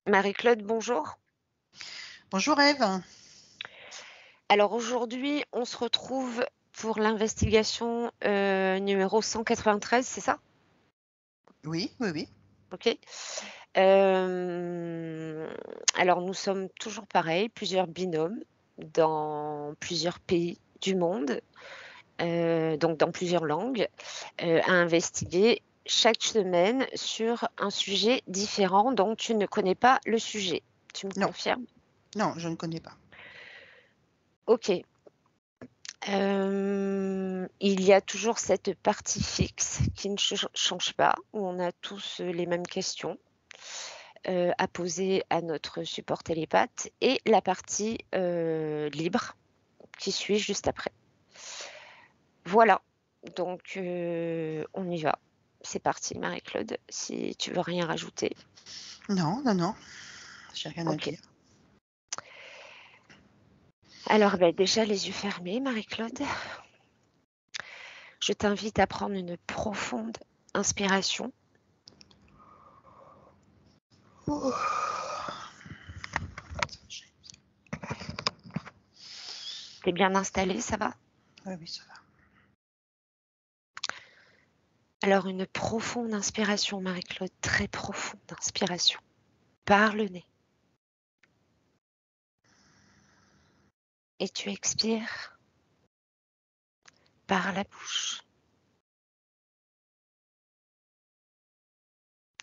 Marie-Claude, bonjour. Bonjour Ève. Alors aujourd'hui, on se retrouve pour l'investigation numéro 193, c'est ça? Oui, oui, oui. OK. Alors nous sommes toujours pareils, plusieurs binômes dans plusieurs pays du monde, donc dans plusieurs langues, à investiguer chaque semaine sur un sujet différent dont tu ne connais pas le sujet. Tu me Non, confirmes? non, je ne connais pas. OK. Il y a toujours cette partie fixe qui ne change pas, où on a tous, les mêmes questions, à poser à notre support télépathe et la partie, libre qui suit juste après. Voilà, donc on y va. C'est parti Marie-Claude, si tu veux rien rajouter. Non, non, non, j'ai rien à OK. dire. Alors, déjà les yeux fermés Marie-Claude. Je t'invite à prendre une profonde inspiration. Tu es bien installée, ça va? Oui, oui, ça va. Alors une profonde inspiration, Marie-Claude, très profonde inspiration par le nez. Et tu expires par la bouche.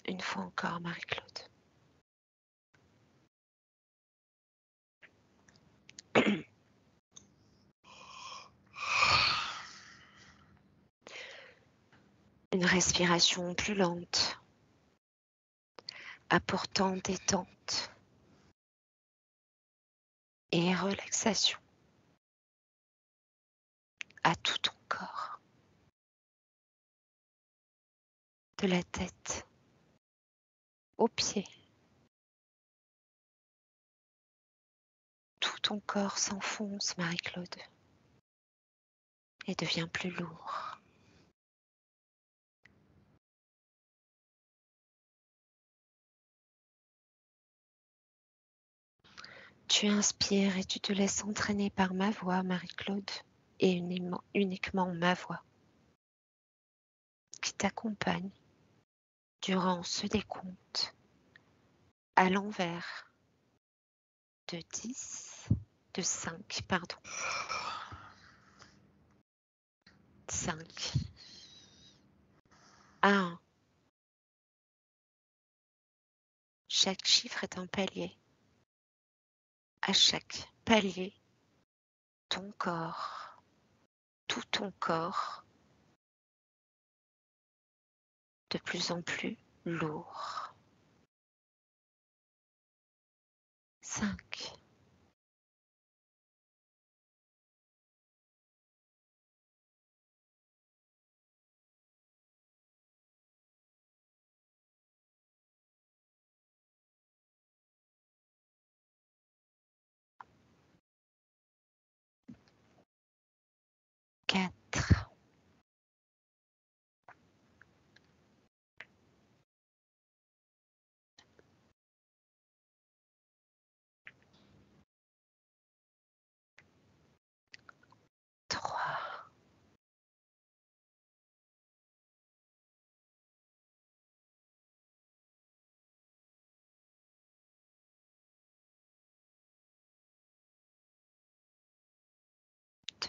Une fois encore, Marie-Claude. Une respiration plus lente, apportant détente et relaxation à tout ton corps, de la tête aux pieds. Tout ton corps s'enfonce, Marie-Claude, et devient plus lourd. Tu inspires et tu te laisses entraîner par ma voix, Marie-Claude, et uniquement ma voix, qui t'accompagne durant ce décompte à l'envers de 10, de 5, pardon. 5 à 1. Chaque chiffre est un palier. À chaque palier, ton corps, tout ton corps, de plus en plus lourd. 5, 4, 3,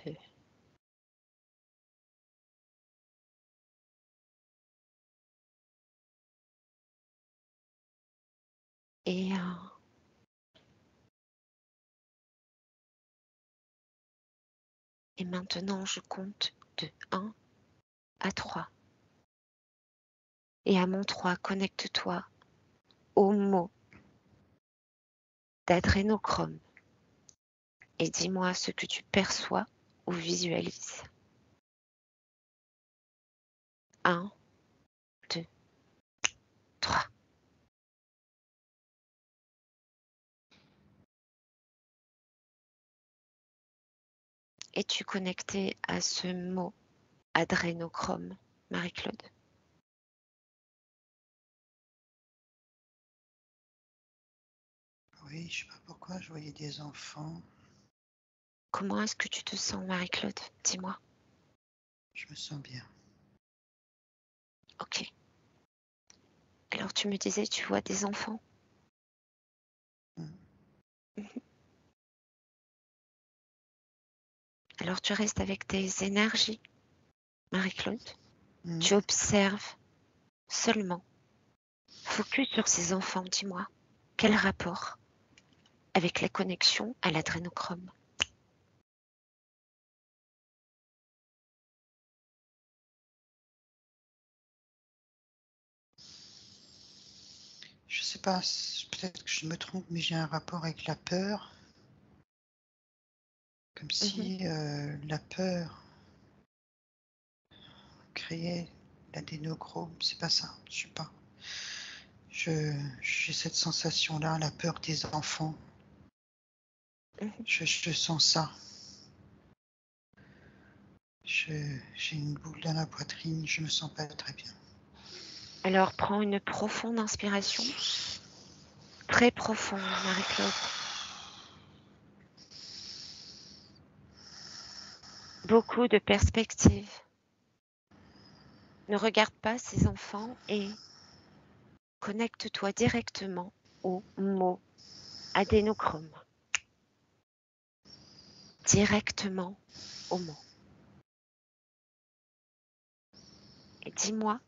2 et 1. Et maintenant, je compte de 1 à 3. Et à mon 3, connecte-toi au mot d'adrénochrome et dis-moi ce que tu perçois ou visualises. 1, 2, 3. Es-tu connectée à ce mot adrénochrome, Marie-Claude? Oui, je sais pas pourquoi je voyais des enfants. Comment est-ce que tu te sens, Marie-Claude? Dis-moi. Je me sens bien. Ok. Alors tu me disais, tu vois des enfants. Mm. Mhm. Alors tu restes avec tes énergies, Marie-Claude. Mm. Tu observes seulement. Focus sur ces enfants, dis-moi. Quel rapport avec la connexion à l'adrénochrome? Je sais pas, peut-être que je me trompe, mais j'ai un rapport avec la peur. Comme Mhm. si la peur créait l'adénochrome. C'est pas ça, je sais pas. J'ai cette sensation-là, la peur des enfants. Mhm. Je sens ça. J'ai une boule dans la poitrine, je me sens pas très bien. Alors prends une profonde inspiration. Très profonde, Marie-Claude. Beaucoup de perspectives. Ne regarde pas ces enfants et connecte-toi directement au mot adénochrome. Directement au mot. Et dis-moi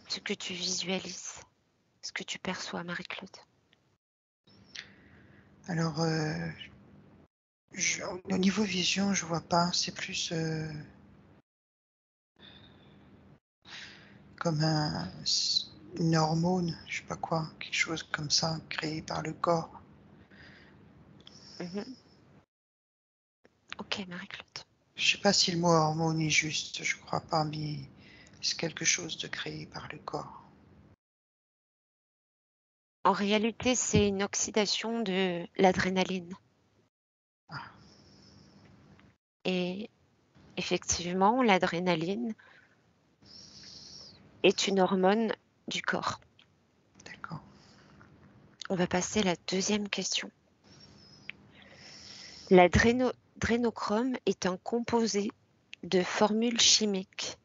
ce que tu visualises, ce que tu perçois, Marie-Claude. Alors, au niveau vision, je vois pas. C'est plus comme une hormone, je sais pas quoi, quelque chose comme ça, créé par le corps. Mhm. Ok, Marie-Claude. Je sais pas si le mot hormone est juste, je crois pas, mais c'est quelque chose de créé par le corps. En réalité, c'est une oxydation de l'adrénaline. Ah, Et effectivement, l'adrénaline est une hormone du corps. d'accord. On va passer à la deuxième question. L'adrénochrome est un composé de formules chimiques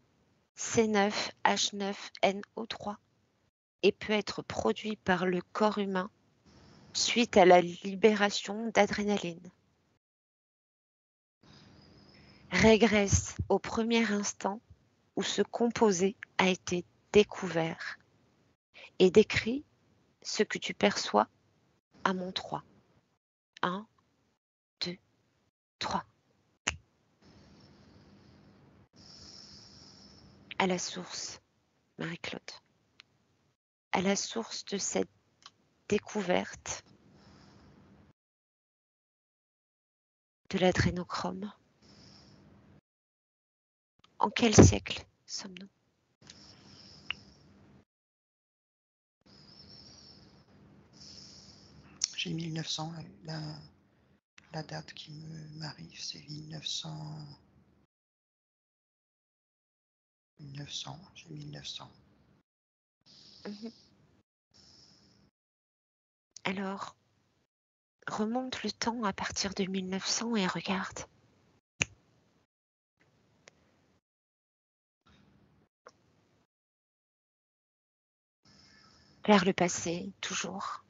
C9H9NO3 et peut être produit par le corps humain suite à la libération d'adrénaline. Régresse au premier instant où ce composé a été découvert et décrit ce que tu perçois à mon 3. 1, 2, 3. À la source, Marie-Claude. À la source de cette découverte de l'adrénochrome. En quel siècle sommes-nous? J'ai 1900, la date qui m'arrive, c'est 1900. 1900, j'ai 1900. Mhm. Alors, remonte le temps à partir de 1900 et regarde. Vers le passé, toujours.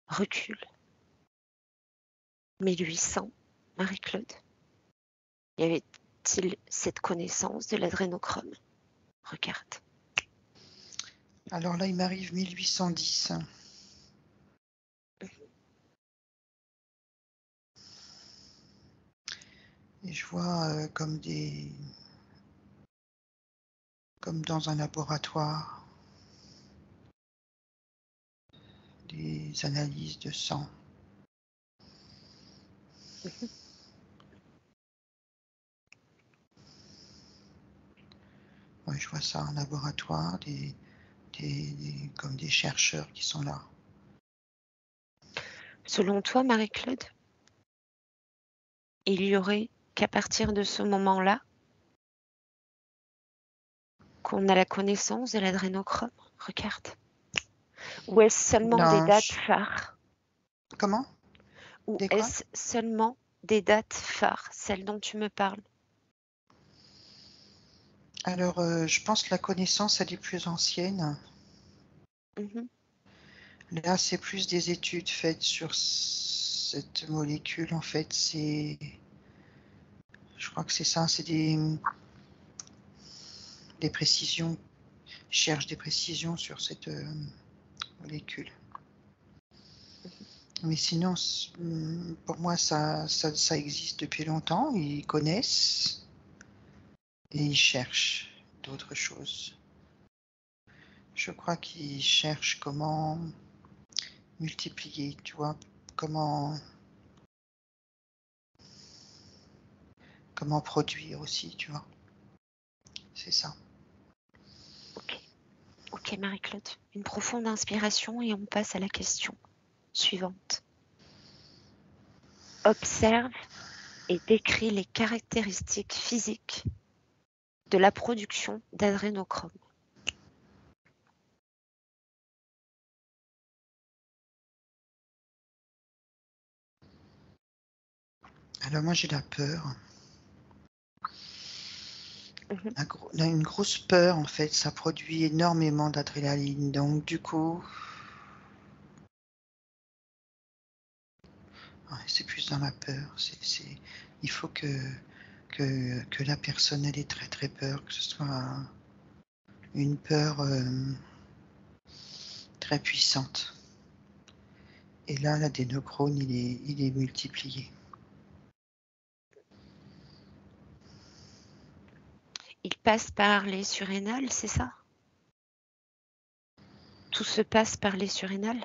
Recule. 1800, Marie-Claude. Y avait-il cette connaissance de l'adrénochrome? Regarde. Alors là, il m'arrive 1810. Et je vois comme dans un laboratoire, des analyses de sang. Mhm. Ouais, je vois ça en laboratoire, comme des chercheurs qui sont là. Selon toi, Marie-Claude, il y aurait qu'à partir de ce moment-là qu'on a la connaissance de l'adrénochrome? Regarde. Ou est-ce seulement des Non, dates phares? Comment? Ou Des quoi? est-ce seulement des dates phares, celles dont tu me parles? Alors, je pense que la connaissance, elle est plus ancienne. Mhm. Là, c'est plus des études faites sur cette molécule. En fait, je crois que c'est ça, c'est des précisions. Je cherche des précisions sur cette molécule. Mais sinon, pour moi, ça existe depuis longtemps. Ils connaissent et ils cherchent d'autres choses. Je crois qu'ils cherchent comment multiplier, tu vois, comment produire aussi, tu vois. C'est ça. Ok, Marie-Claude, une profonde inspiration et on passe à la question suivante. Observe et décrit les caractéristiques physiques de la production d'adrénochrome. Alors moi, j'ai la peur. Mhm. Une grosse peur, en fait, ça produit énormément d'adrénaline. Donc, du coup, ouais, c'est plus dans la peur. Il faut que la personne, elle ait très très peur, que ce soit une peur très puissante. Et là, l'adénochrome, il est multiplié. Il passe par les surrénales, c'est ça? Tout se passe par les surrénales?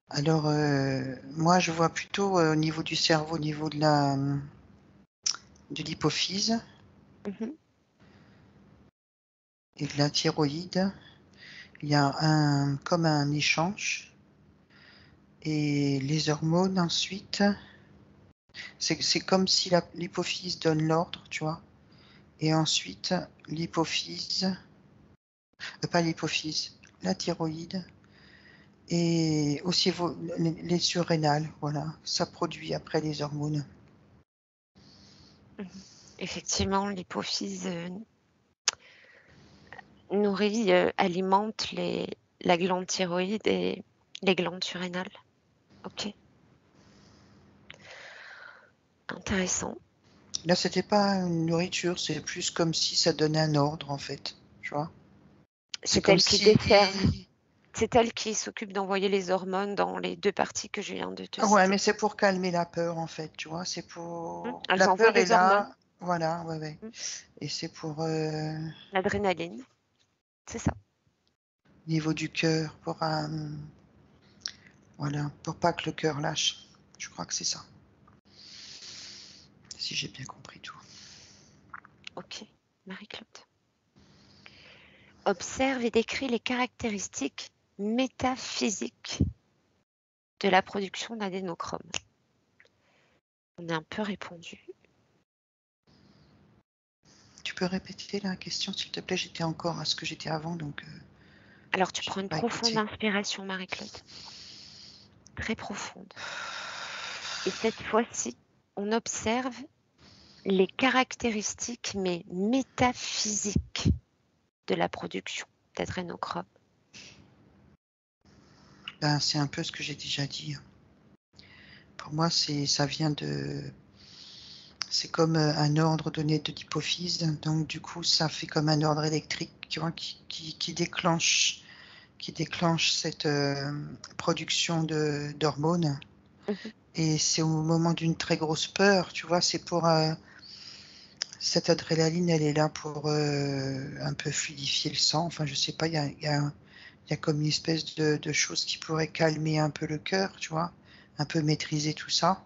Alors, moi, je vois plutôt au niveau du cerveau, au niveau de l'hypophyse Mhm. et de la thyroïde. Il y a comme un échange. Et les hormones, ensuite, c'est comme si l'hypophyse donne l'ordre, tu vois. Et ensuite, l'hypophyse, pas l'hypophyse, la thyroïde et aussi les surrénales, voilà. Ça produit après les hormones. Mhm. Effectivement, l'hypophyse nourrit, alimente la glande thyroïde et les glandes surrénales. Ok, intéressant. Là, c'était pas une nourriture, c'est plus comme si ça donnait un ordre, en fait, tu vois. C'est C'est comme elle qui si... desserve. C'est elle qui s'occupe d'envoyer les hormones dans les deux parties que je viens de te Ouais, citer. mais c'est pour calmer la peur, en fait, tu vois. C'est Hmm. pour... Elles La envoient peur est les hormones, là, voilà, ouais, ouais. hmm. Et c'est pour... L'adrénaline, c'est ça. niveau du cœur, voilà, pour pas que le cœur lâche. Je crois que c'est ça. Si j'ai bien compris tout. Ok, Marie-Claude. Observe et décrit les caractéristiques métaphysiques de la production d'adénochrome. On a un peu répondu. Tu peux répéter la question, s'il te plaît? J'étais encore à ce que j'étais avant, donc Alors tu j'ai prends une pas profonde écouté. inspiration, Marie-Claude. Très profonde. Et cette fois-ci, on observe les caractéristiques, mais métaphysiques de la production d'adrénochrome. Ben, c'est un peu ce que j'ai déjà dit. Pour moi, ça vient de... C'est comme un ordre donné de l'hypophyse, donc du coup, ça fait comme un ordre électrique, tu vois, qui déclenche cette production d'hormones. Mhm. Et c'est au moment d'une très grosse peur, tu vois, c'est pour... cette adrénaline, elle est là pour un peu fluidifier le sang. Enfin, je sais pas, il y a comme une espèce de chose qui pourrait calmer un peu le cœur, tu vois, un peu maîtriser tout ça.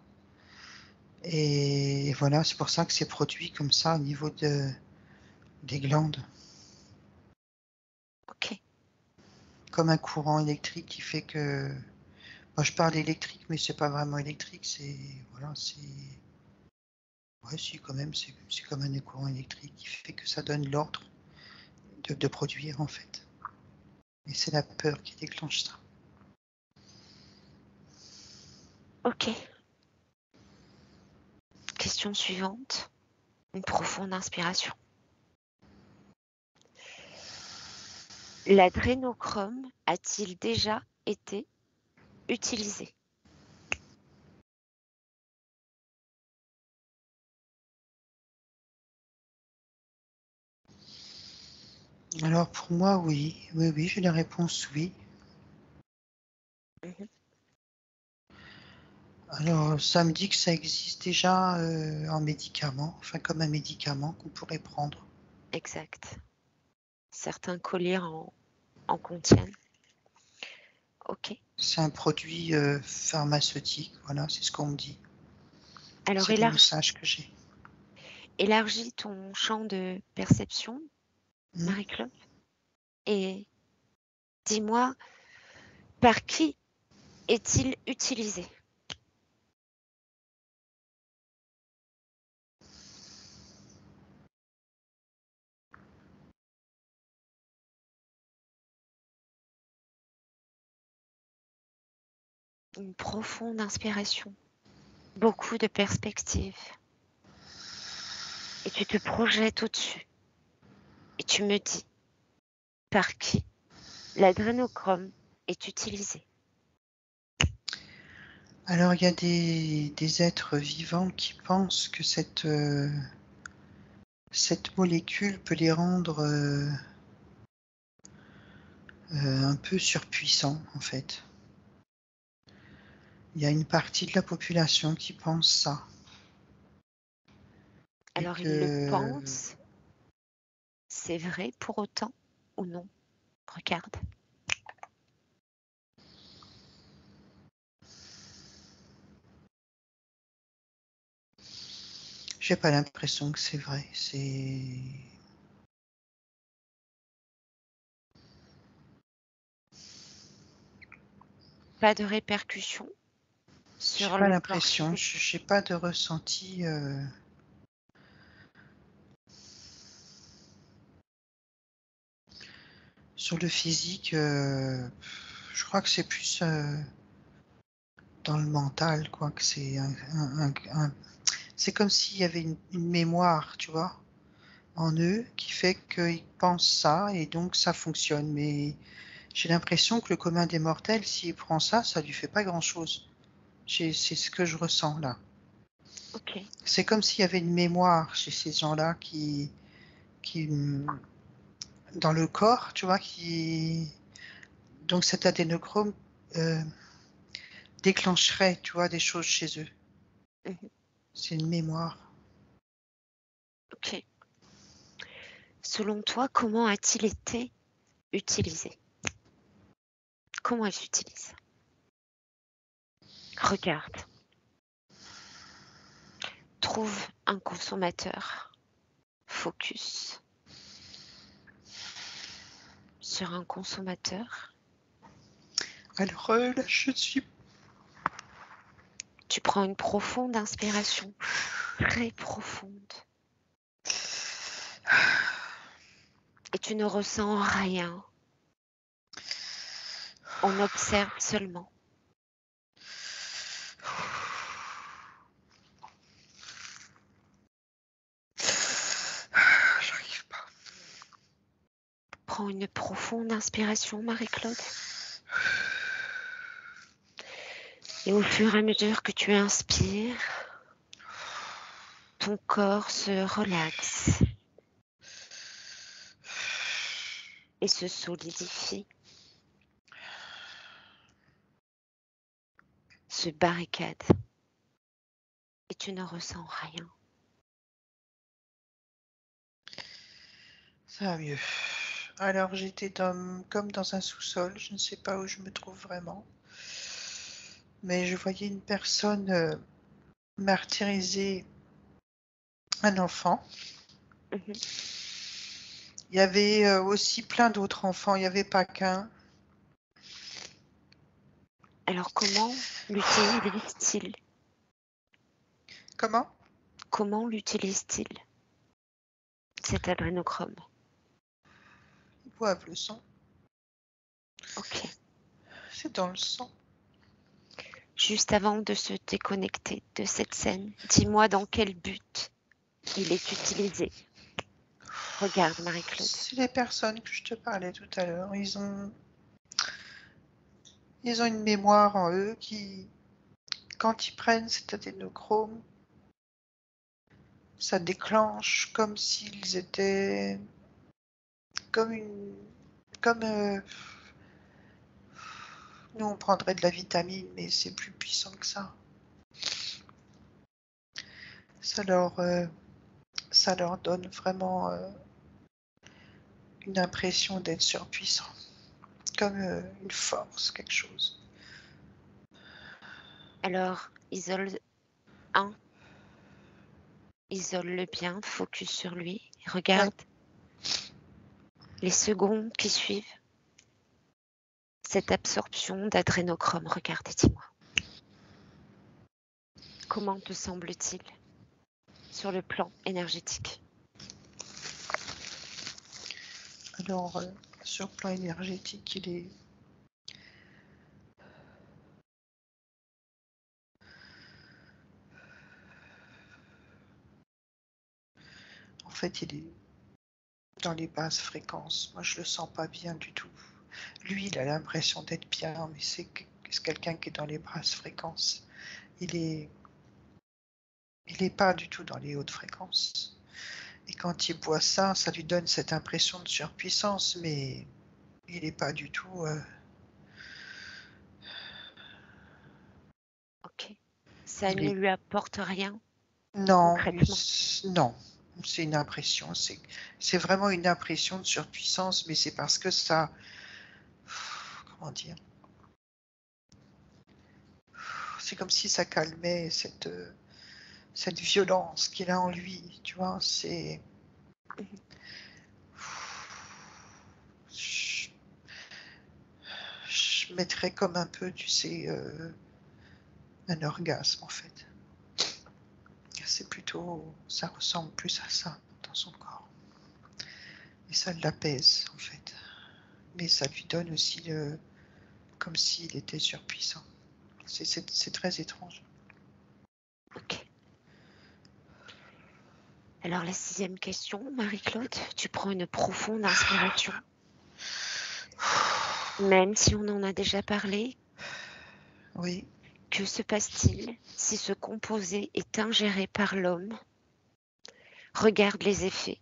Et voilà, c'est pour ça que c'est produit comme ça au niveau des glandes, Ok. comme un courant électrique qui fait que... Moi, je parle électrique, mais c'est pas vraiment électrique, c'est... Voilà, c'est... Ouais, si, quand même, c'est comme un courant électrique qui fait que ça donne l'ordre de produire, en fait. Et c'est la peur qui déclenche ça. Ok. Question suivante. Une profonde inspiration. L'adrénochrome a-t-il déjà été utilisé? Alors pour moi, oui. Oui, j'ai la réponse oui. Mhm. Alors ça me dit que ça existe déjà en médicament, enfin comme un médicament qu'on pourrait prendre. Exact. Certains colliers en contiennent. Ok. C'est un produit pharmaceutique, voilà, c'est ce qu'on me dit. Alors C'est les messages que j'ai. élargis ton champ de perception, Hmm. Marie-Claude, et dis-moi, par qui est-il utilisé? Une profonde inspiration, beaucoup de perspectives, et tu te projettes au-dessus, et tu me dis, par qui l'adrénochrome est utilisé? Alors il y a des êtres vivants qui pensent que cette molécule peut les rendre un peu surpuissants en fait. Il y a une partie de la population qui pense ça. Et Alors il le que pense, c'est vrai pour autant ou non? Regarde. j'ai pas l'impression que c'est vrai. C'est Pas de répercussions j'ai sur pas le corps l'impression, physique. j'ai pas de ressenti. Sur le physique, je crois que c'est plus dans le mental, quoi, que c'est c'est comme s'il y avait une mémoire, tu vois, en eux, qui fait qu'ils pensent ça et donc ça fonctionne. Mais j'ai l'impression que le commun des mortels, s'il prend ça, ça lui fait pas grand-chose. C'est ce que je ressens là. Ok. C'est comme s'il y avait une mémoire chez ces gens-là qui, dans le corps, tu vois, qui, donc cet adénochrome euh, déclencherait, tu vois, des choses chez eux. Mhm. C'est une mémoire. Ok. Selon toi, comment a-t-il été utilisé? Comment il s'utilise? Regarde. Trouve un consommateur. Focus sur un consommateur. Alors là, je suis. Tu prends une profonde inspiration, très profonde, et tu ne ressens rien. On observe seulement. J'arrive pas. Prends une profonde inspiration, Marie-Claude. Et au fur et à mesure que tu inspires, ton corps se relaxe et se solidifie, se barricade, et tu ne ressens rien. Ça va mieux. Alors j'étais comme dans un sous-sol, je ne sais pas où je me trouve vraiment. Mais je voyais une personne martyriser un enfant. Mhm. Il y avait aussi plein d'autres enfants, il n'y avait pas qu'un. Alors comment l'utilise-t-il? Comment? Comment l'utilise-t-il, cet adrénochrome? Ils boivent le sang. Ok. C'est dans le sang. Juste avant de se déconnecter de cette scène, dis-moi dans quel but il est utilisé. Regarde, Marie-Claude. C'est les personnes que je te parlais tout à l'heure. Ils ont une mémoire en eux qui, quand ils prennent cet adénochrome, ça déclenche comme s'ils étaient comme nous on prendrait de la vitamine, mais c'est plus puissant que ça. Ça leur donne vraiment une impression d'être surpuissant, comme une force, quelque chose. Alors, isole le bien, focus sur lui. Regarde les secondes qui suivent cette absorption d'adrénochrome. Regarde et dis-moi. Comment te semble-t-il sur le plan énergétique? Alors, sur le plan énergétique, il est dans les basses fréquences. Moi, je le sens pas bien du tout. Lui, il a l'impression d'être bien, mais c'est quelqu'un qui est dans les basses fréquences. Il est pas du tout dans les hautes fréquences. Et quand il boit ça, ça lui donne cette impression de surpuissance, mais il n'est pas du tout. Ok. Ça Il ne est lui apporte rien non, concrètement. non. C'est une impression. C'est vraiment une impression de surpuissance, mais c'est parce que ça. Comment dire? C'est comme si ça calmait cette violence qu'il a en lui, tu vois. Je mettrais comme un peu, tu sais, un orgasme en fait. C'est plutôt, ça ressemble plus à ça dans son corps. Et ça l'apaise en fait. Mais ça lui donne aussi comme s'il était surpuissant. C'est très étrange. Ok. Alors la 6e question, Marie-Claude, tu prends une profonde inspiration. Même si on en a déjà parlé, Oui. que se passe-t-il si ce composé est ingéré par l'homme? Regarde les effets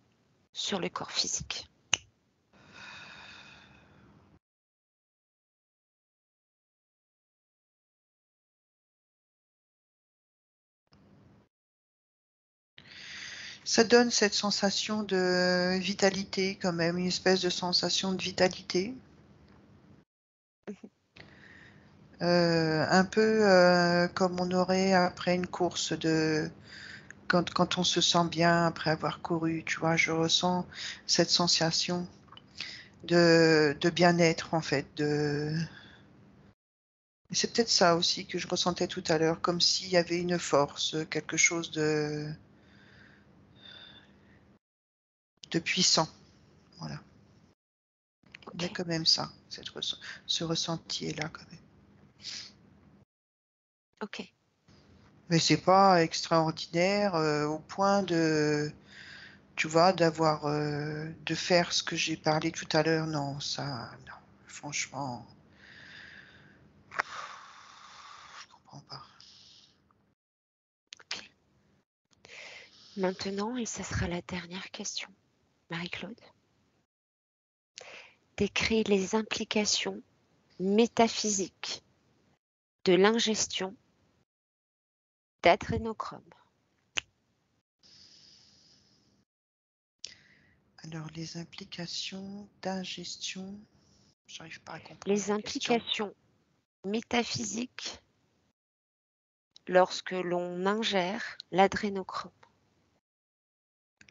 sur le corps physique. Ça donne cette sensation de vitalité quand même, une espèce de sensation de vitalité. Un peu comme on aurait après une course quand on se sent bien après avoir couru, tu vois, je ressens cette sensation de bien-être en fait. C'est peut-être ça aussi que je ressentais tout à l'heure, comme s'il y avait une force, quelque chose de puissant. Voilà. Il y a Ok. quand même ça, ce ressenti est là quand même. Ok. Mais c'est pas extraordinaire au point de, tu vois, de faire ce que j'ai parlé tout à l'heure. Non, ça, non. Franchement, je comprends pas. Ok. Maintenant, et ce sera la dernière question, Marie-Claude, décris les implications métaphysiques de l'ingestion d'adrénochrome. Alors, les implications d'ingestion, j'arrive pas à comprendre Les la question. implications métaphysiques lorsque l'on ingère l'adrénochrome.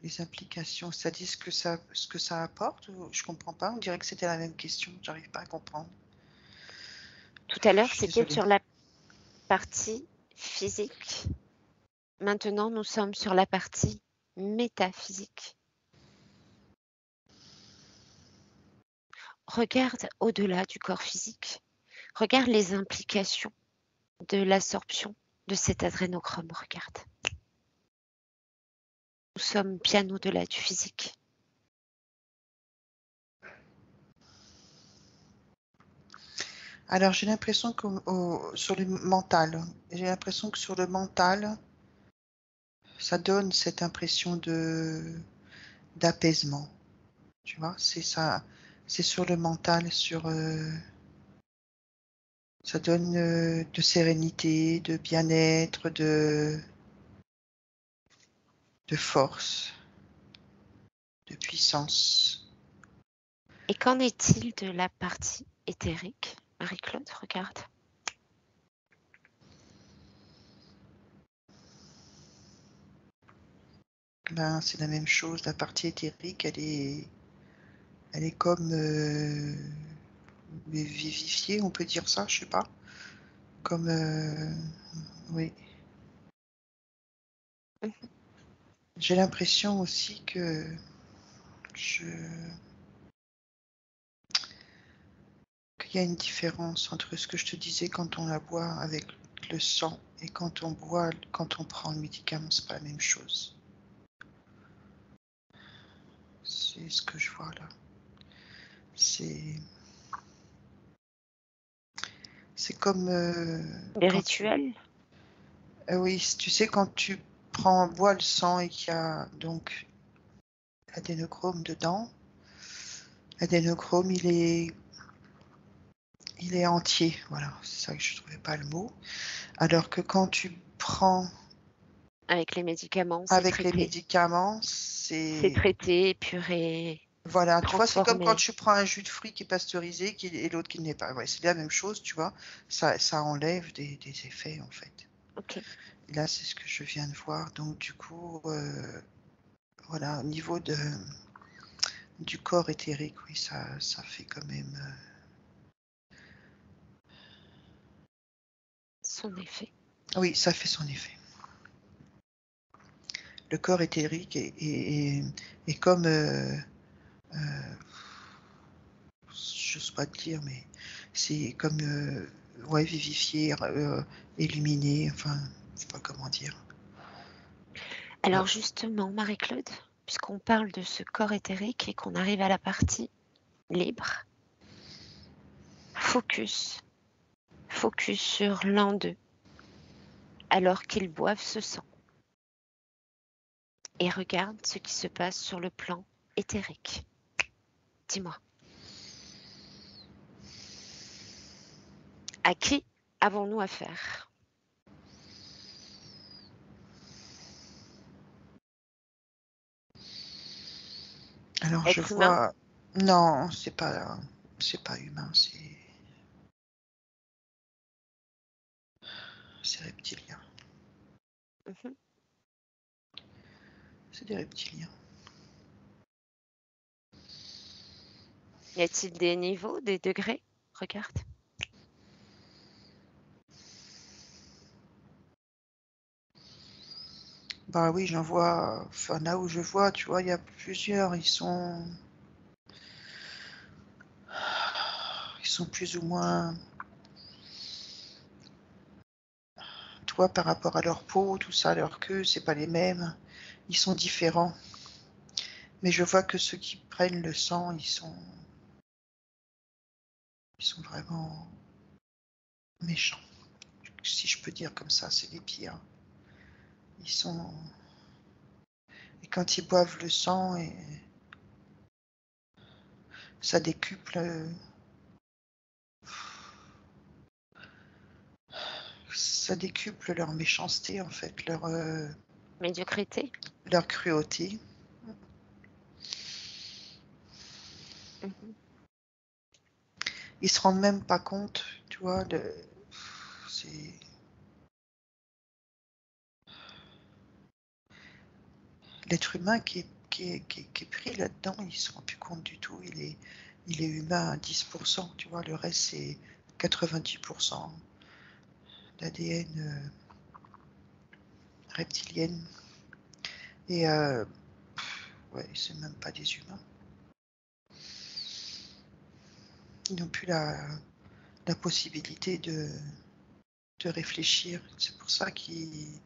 Les implications, ça dit ce que ça apporte ou je comprends pas. On dirait que c'était la même question. J'arrive pas à comprendre. Tout à Je l'heure, suis c'était désolée. sur la partie physique. Maintenant, nous sommes sur la partie métaphysique. regarde au-delà du corps physique. Regarde les implications de l'absorption de cet adrénochrome. Regarde. Nous sommes bien au-delà du physique. Alors, j'ai l'impression que sur le mental, ça donne cette impression d'apaisement. Tu vois, c'est ça, c'est sur le mental, ça donne de sérénité, de bien-être, de force, de puissance. Et qu'en est-il de la partie éthérique, Marie-Claude? Regarde. Ben, c'est la même chose. La partie éthérique, elle est comme vivifiée, on peut dire ça, je sais pas. Comme, oui. Mhm. J'ai l'impression aussi que qu'il y a une différence entre ce que je te disais quand on la boit avec le sang et quand on prend le médicament, c'est pas la même chose. C'est ce que je vois là. C'est comme Des quand tu... rituels? oui, tu sais, quand tu bois le sang et qu'il y a donc l'adénochrome dedans, l'adénochrome, il est entier. Voilà, c'est ça que je ne trouvais pas le mot. Alors que quand tu prends Avec les médicaments, c'est avec les traité. médicaments, C'est traité, épuré, voilà, tu vois, c'est comme quand transformé. tu prends un jus de fruits qui est pasteurisé et l'autre qui ne l'est pas. Ouais, c'est la même chose, tu vois. Ça enlève des effets, en fait. Ok. Et là, c'est ce que je viens de voir. Donc, du coup, voilà, au niveau du corps éthérique, oui, ça fait quand même... Son effet. Oui, ça fait son effet. Le corps éthérique est comme... j'ose pas te dire, mais c'est comme ouais, vivifié, éliminé, enfin, je sais pas comment dire. Alors justement, Marie-Claude, puisqu'on parle de ce corps éthérique et qu'on arrive à la partie libre, focus sur l'un d'eux, alors qu'ils boivent ce sang. Et regarde ce qui se passe sur le plan éthérique. Dis-moi. À qui avons-nous affaire? Alors je Être humain? vois, non, c'est pas humain, c'est reptilien. Mhm. C'est des reptiliens. Y a-t-il des niveaux, des degrés? Regarde. Bah oui, j'en vois, enfin là où je vois, tu vois, il y a plusieurs, ils sont plus ou moins, toi, par rapport à leur peau, tout ça, leur queue, c'est pas les mêmes, ils sont différents. Mais je vois que ceux qui prennent le sang, ils sont vraiment méchants. Si je peux dire comme ça, c'est les pires. Ils sont... Et quand ils boivent le sang, et ça décuple... ça décuple leur méchanceté, en fait, Médiocrité? leur cruauté. Mhm. Ils se rendent même pas compte, tu vois, c'est... L'être humain qui est pris là-dedans, il ne se rend plus compte du tout. Il est humain à 10%, tu vois, le reste c'est 90% d'ADN reptilienne. Et ouais, c'est même pas des humains. Ils n'ont plus la possibilité de réfléchir. C'est pour ça qu'ils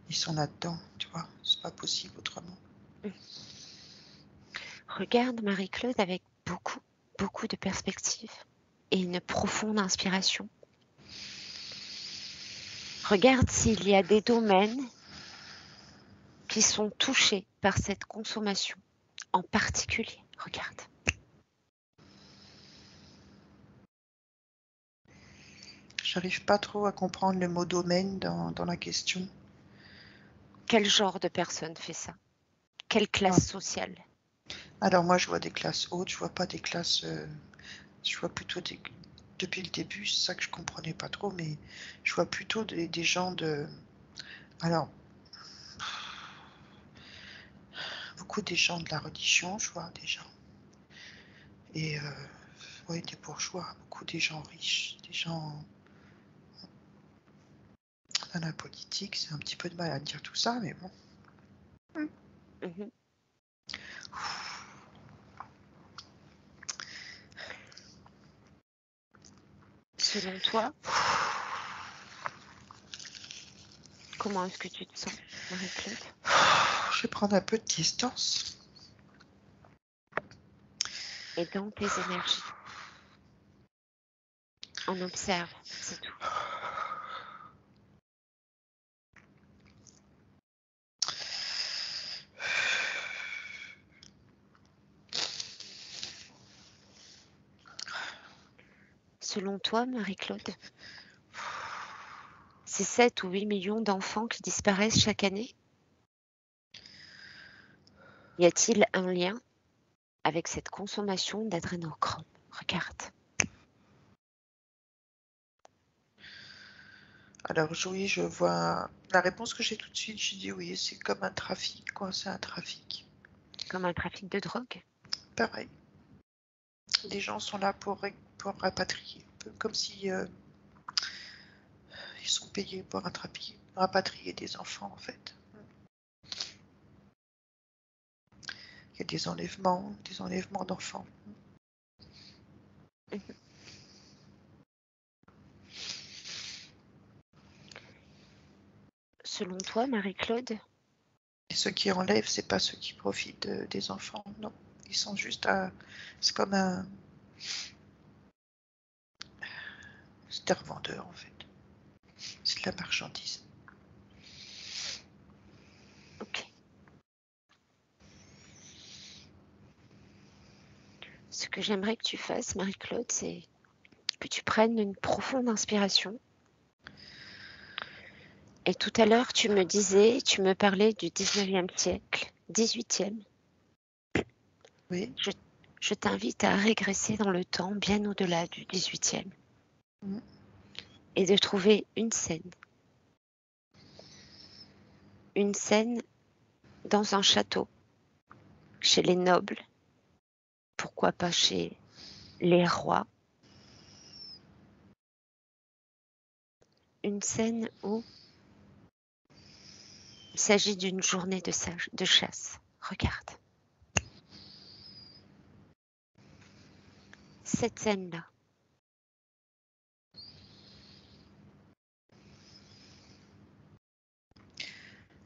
sont là-dedans, tu vois. C'est pas possible autrement. Regarde Marie-Claude avec beaucoup de perspective et une profonde inspiration. Regarde s'il y a des domaines qui sont touchés par cette consommation en particulier. Regarde. J'arrive pas trop à comprendre le mot domaine dans la question. Quel genre de personne fait ça? Quelle classe sociale? Alors moi, je vois des classes hautes, je vois pas des classes... je vois plutôt depuis le début, c'est ça que je comprenais pas trop, mais je vois plutôt des gens de... Alors, beaucoup des gens de la religion, je vois des gens. Et oui, des bourgeois, beaucoup des gens riches, des gens dans la politique. C'est un petit peu de mal à dire tout ça, mais bon. Mhm. Selon toi, comment est-ce que tu te sens, Marie-Claude? Je vais prendre un peu de distance. Et dans tes énergies. On observe, c'est tout. Selon toi, Marie-Claude, c'est 7 ou 8 millions d'enfants qui disparaissent chaque année? Y a-t-il un lien avec cette consommation d'adrénochrome? Regarde. Alors oui, je vois... La réponse que j'ai tout de suite, j'ai dit oui, c'est comme un trafic, quoi, c'est un trafic. Comme un trafic de drogue? Pareil. Les gens sont là pour rapatrier, un peu comme si ils sont payés pour rapatrier des enfants, en fait. Il y a des enlèvements d'enfants. Mhm. Selon toi, Marie-Claude, Et ceux qui enlèvent, c'est pas ceux qui profitent des enfants, non. Ils sont juste à... C'est comme un... C'est un revendeur, en fait. C'est de la marchandise. ok. Ce que j'aimerais que tu fasses, Marie-Claude, c'est que tu prennes une profonde inspiration. Et tout à l'heure, tu me parlais du 19e siècle, 18e. Oui. Je t'invite à régresser dans le temps, bien au-delà du 18e, et de trouver une scène. Une scène dans un château, chez les nobles, pourquoi pas chez les rois. Une scène où il s'agit d'une journée de chasse. Regarde. Cette scène-là.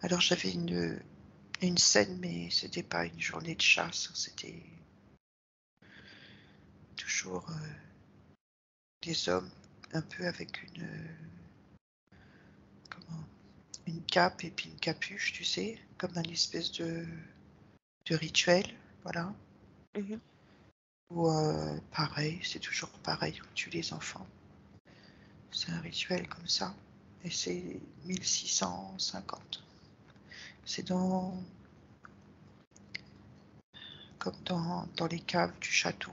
Alors j'avais une scène, mais c'était pas une journée de chasse, c'était toujours des hommes un peu avec une cape et puis une capuche, tu sais, comme une espèce de rituel, voilà. Mhm. Ou pareil, c'est toujours pareil, on tue les enfants. C'est un rituel comme ça. Et c'est 1650. C'est comme dans les caves du château.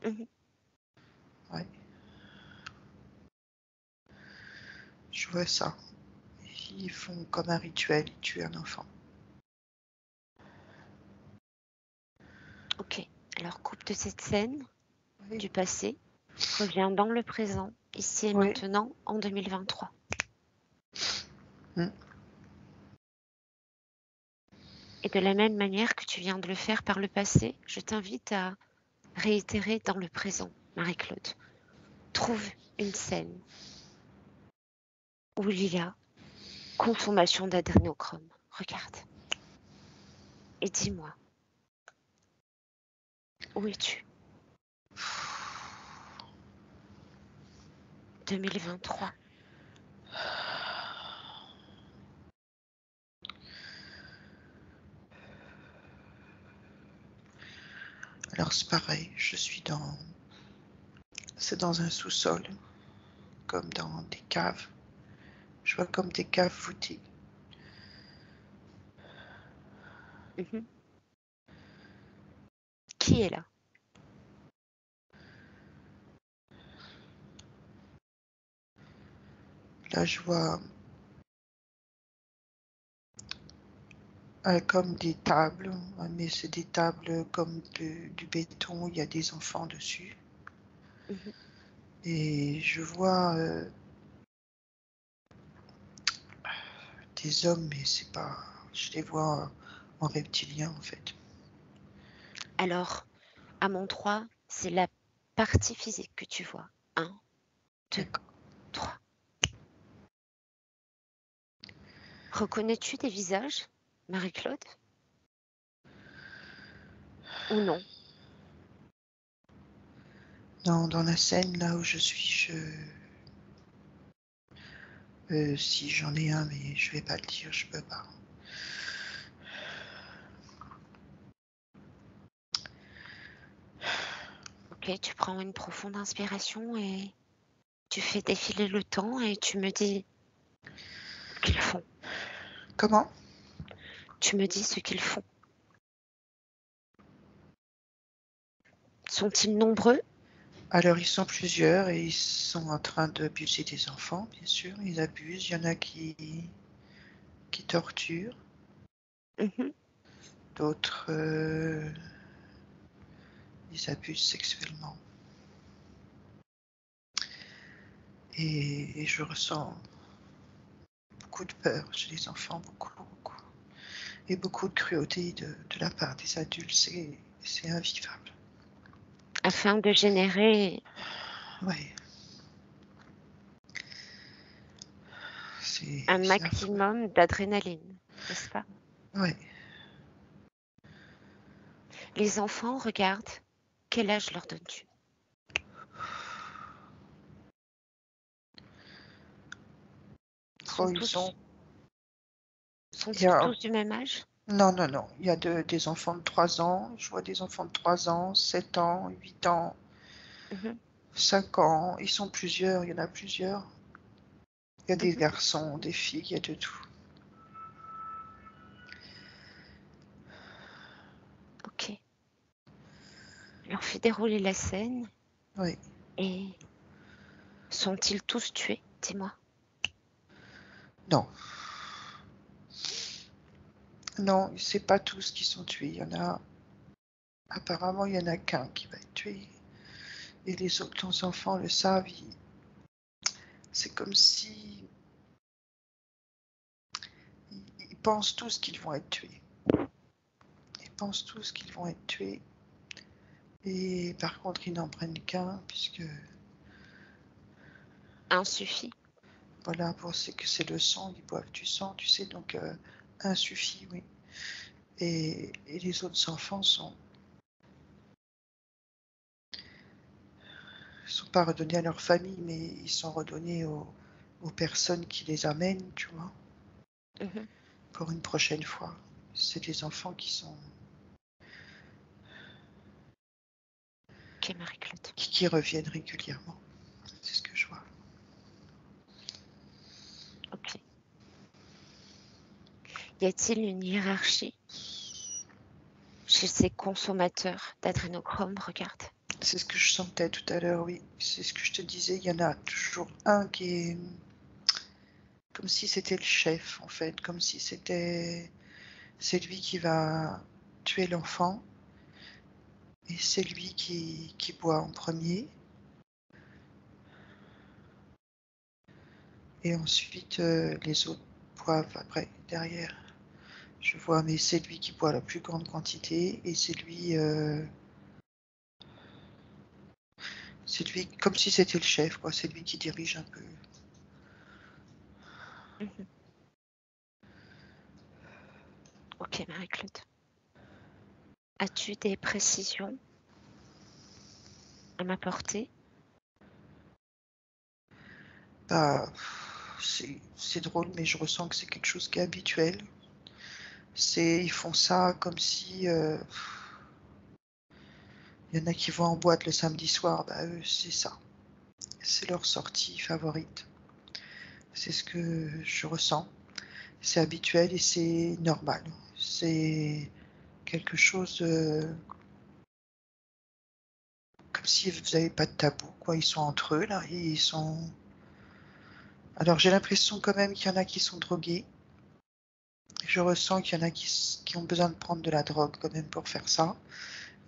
Mhm. Ouais. Je vois ça. Ils font comme un rituel, ils tuent un enfant. Ok. Alors coupe de cette scène Oui. du passé, reviens dans le présent, ici et Oui. maintenant, en 2023. Et de la même manière que tu viens de le faire par le passé, je t'invite à réitérer dans le présent. Marie-Claude. Trouve une scène où il y a consommation d'adrénochrome. Regarde. Et dis-moi, où es-tu? 2023. Alors c'est pareil, c'est dans un sous-sol, comme dans des caves. Je vois comme des caves voûtées. Mhm. Qui est là? Là, je vois comme des tables, mais c'est des tables comme du béton, il y a des enfants dessus. Mhm. Et je vois des hommes, mais c'est pas. Je les vois en reptilien en fait. Alors, à mon 3, c'est la partie physique que tu vois. 1, 2, D'accord. 3. Reconnais-tu des visages, Marie-Claude? Ou non? Dans la scène là où je suis, si j'en ai un, mais je vais pas le dire, je peux pas. Ok, tu prends une profonde inspiration et tu fais défiler le temps et tu me dis ce qu'ils font. Comment? Tu me dis ce qu'ils font. Sont-ils nombreux? Alors ils sont plusieurs et ils sont en train d'abuser des enfants, bien sûr. Ils abusent. Il y en a qui torturent, Mhm. d'autres ils abusent sexuellement. Et je ressens beaucoup de peur chez les enfants, beaucoup, beaucoup. Et beaucoup de cruauté de la part des adultes, c'est invivable. Afin de générer Oui, un c'est affreux. maximum d'adrénaline, n'est-ce pas? Oui, Les enfants regardent. Quel âge leur donnes-tu? oh, ils ont. Il y Sont-ils a, tous du même âge? non, non, non. Il y a des enfants de 3 ans. Je vois des enfants de 3 ans, 7 ans, 8 ans, Mhm, 5 ans. Ils sont plusieurs, il y en a plusieurs. Il y a des mhm. garçons, des filles, il y a de tout. Ok. Leur fais dérouler la scène Oui. et sont-ils tous tués? Dis-moi. Non. Non, c'est pas tous qui sont tués. Il y en a. Apparemment, il y en a qu'un qui va être tué. Et les autres enfants le savent. C'est comme si ils pensent tous qu'ils vont être tués. Ils pensent tous qu'ils vont être tués. Et par contre, ils n'en prennent qu'un, puisque Un suffit. voilà, c'est que c'est le sang, ils boivent du sang, tu sais, donc un suffit, oui. Et les autres enfants sont pas redonnés à leur famille, mais ils sont redonnés aux personnes qui les amènent, tu vois, Mhm. pour une prochaine fois. C'est des enfants Ok, Marie-Claude. qui reviennent régulièrement. C'est ce que je vois. Ok. Y a-t-il une hiérarchie chez ces consommateurs d'adrénochrome? Regarde. C'est ce que je sentais tout à l'heure, oui. C'est ce que je te disais. Il y en a toujours un qui est comme si c'était le chef, en fait, comme si c'est lui qui va tuer l'enfant et c'est lui qui boit en premier. Et ensuite, les autres boivent après, derrière. Je vois, mais c'est lui qui boit la plus grande quantité et C'est lui, comme si c'était le chef, quoi. C'est lui qui dirige un peu. Mhm. Ok, Marie-Claude. As-tu des précisions à m'apporter? Bah, c'est drôle, mais je ressens que c'est quelque chose qui est habituel. Ils font ça comme si il y en a qui vont en boîte le samedi soir. Bah eux, c'est ça. C'est leur sortie favorite. C'est ce que je ressens. C'est habituel et c'est normal. C'est quelque chose comme si vous n'avez pas de tabou, quoi. Ils sont entre eux là, et ils sont. Alors j'ai l'impression quand même qu'il y en a qui sont drogués. Je ressens qu'il y en a qui ont besoin de prendre de la drogue quand même pour faire ça.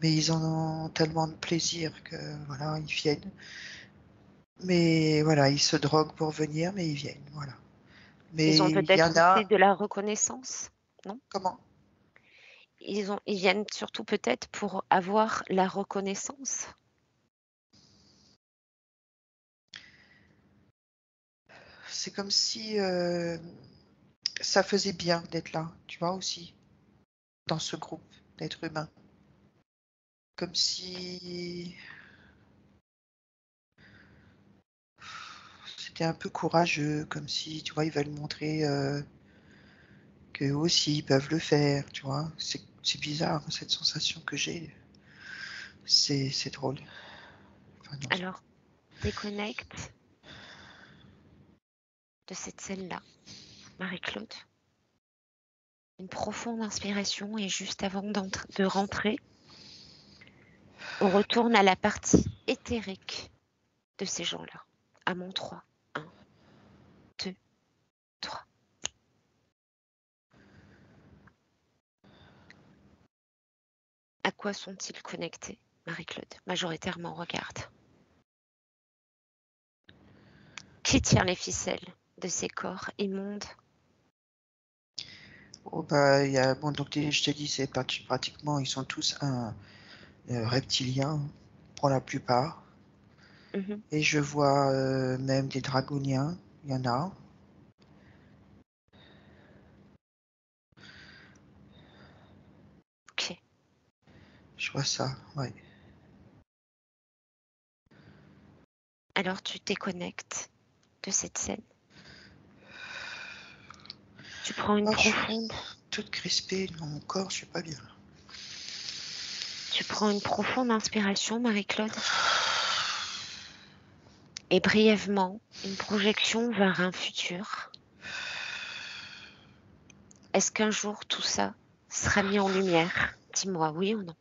Mais ils en ont tellement de plaisir que voilà, ils viennent. Mais voilà, ils se droguent pour venir, mais ils viennent, voilà. Ils ont Mais il y peut-être en aussi a. de la reconnaissance, non? Comment? Ils viennent surtout peut-être pour avoir la reconnaissance. C'est comme si ça faisait bien d'être là, tu vois aussi, dans ce groupe d'êtres humains. Comme si c'était un peu courageux, comme si, tu vois, ils veulent montrer qu'eux aussi ils peuvent le faire, tu vois. C'est bizarre, cette sensation que j'ai. C'est drôle. Enfin, non. Alors, déconnecte de cette scène-là, Marie-Claude. Une profonde inspiration et juste avant de rentrer, on retourne à la partie éthérique de ces gens-là. À mon 3. 1, 2, 3. À quoi sont-ils connectés, Marie-Claude? Majoritairement, regarde. Qui tire les ficelles de ces corps immondes? Oh, bah, bon, donc je te dis, c'est pratiquement, ils sont tous reptiliens, pour la plupart. Mhm. Et je vois même des dragoniens, il y en a. Ok. Je vois ça, ouais. Alors tu déconnectes de cette scène. Tu prends une Oh, je suis profonde, toute crispée dans mon corps, je suis pas bien. tu prends une profonde inspiration, Marie-Claude, et brièvement, une projection vers un futur. Est-ce qu'un jour tout ça sera mis en lumière? Dis-moi oui ou non.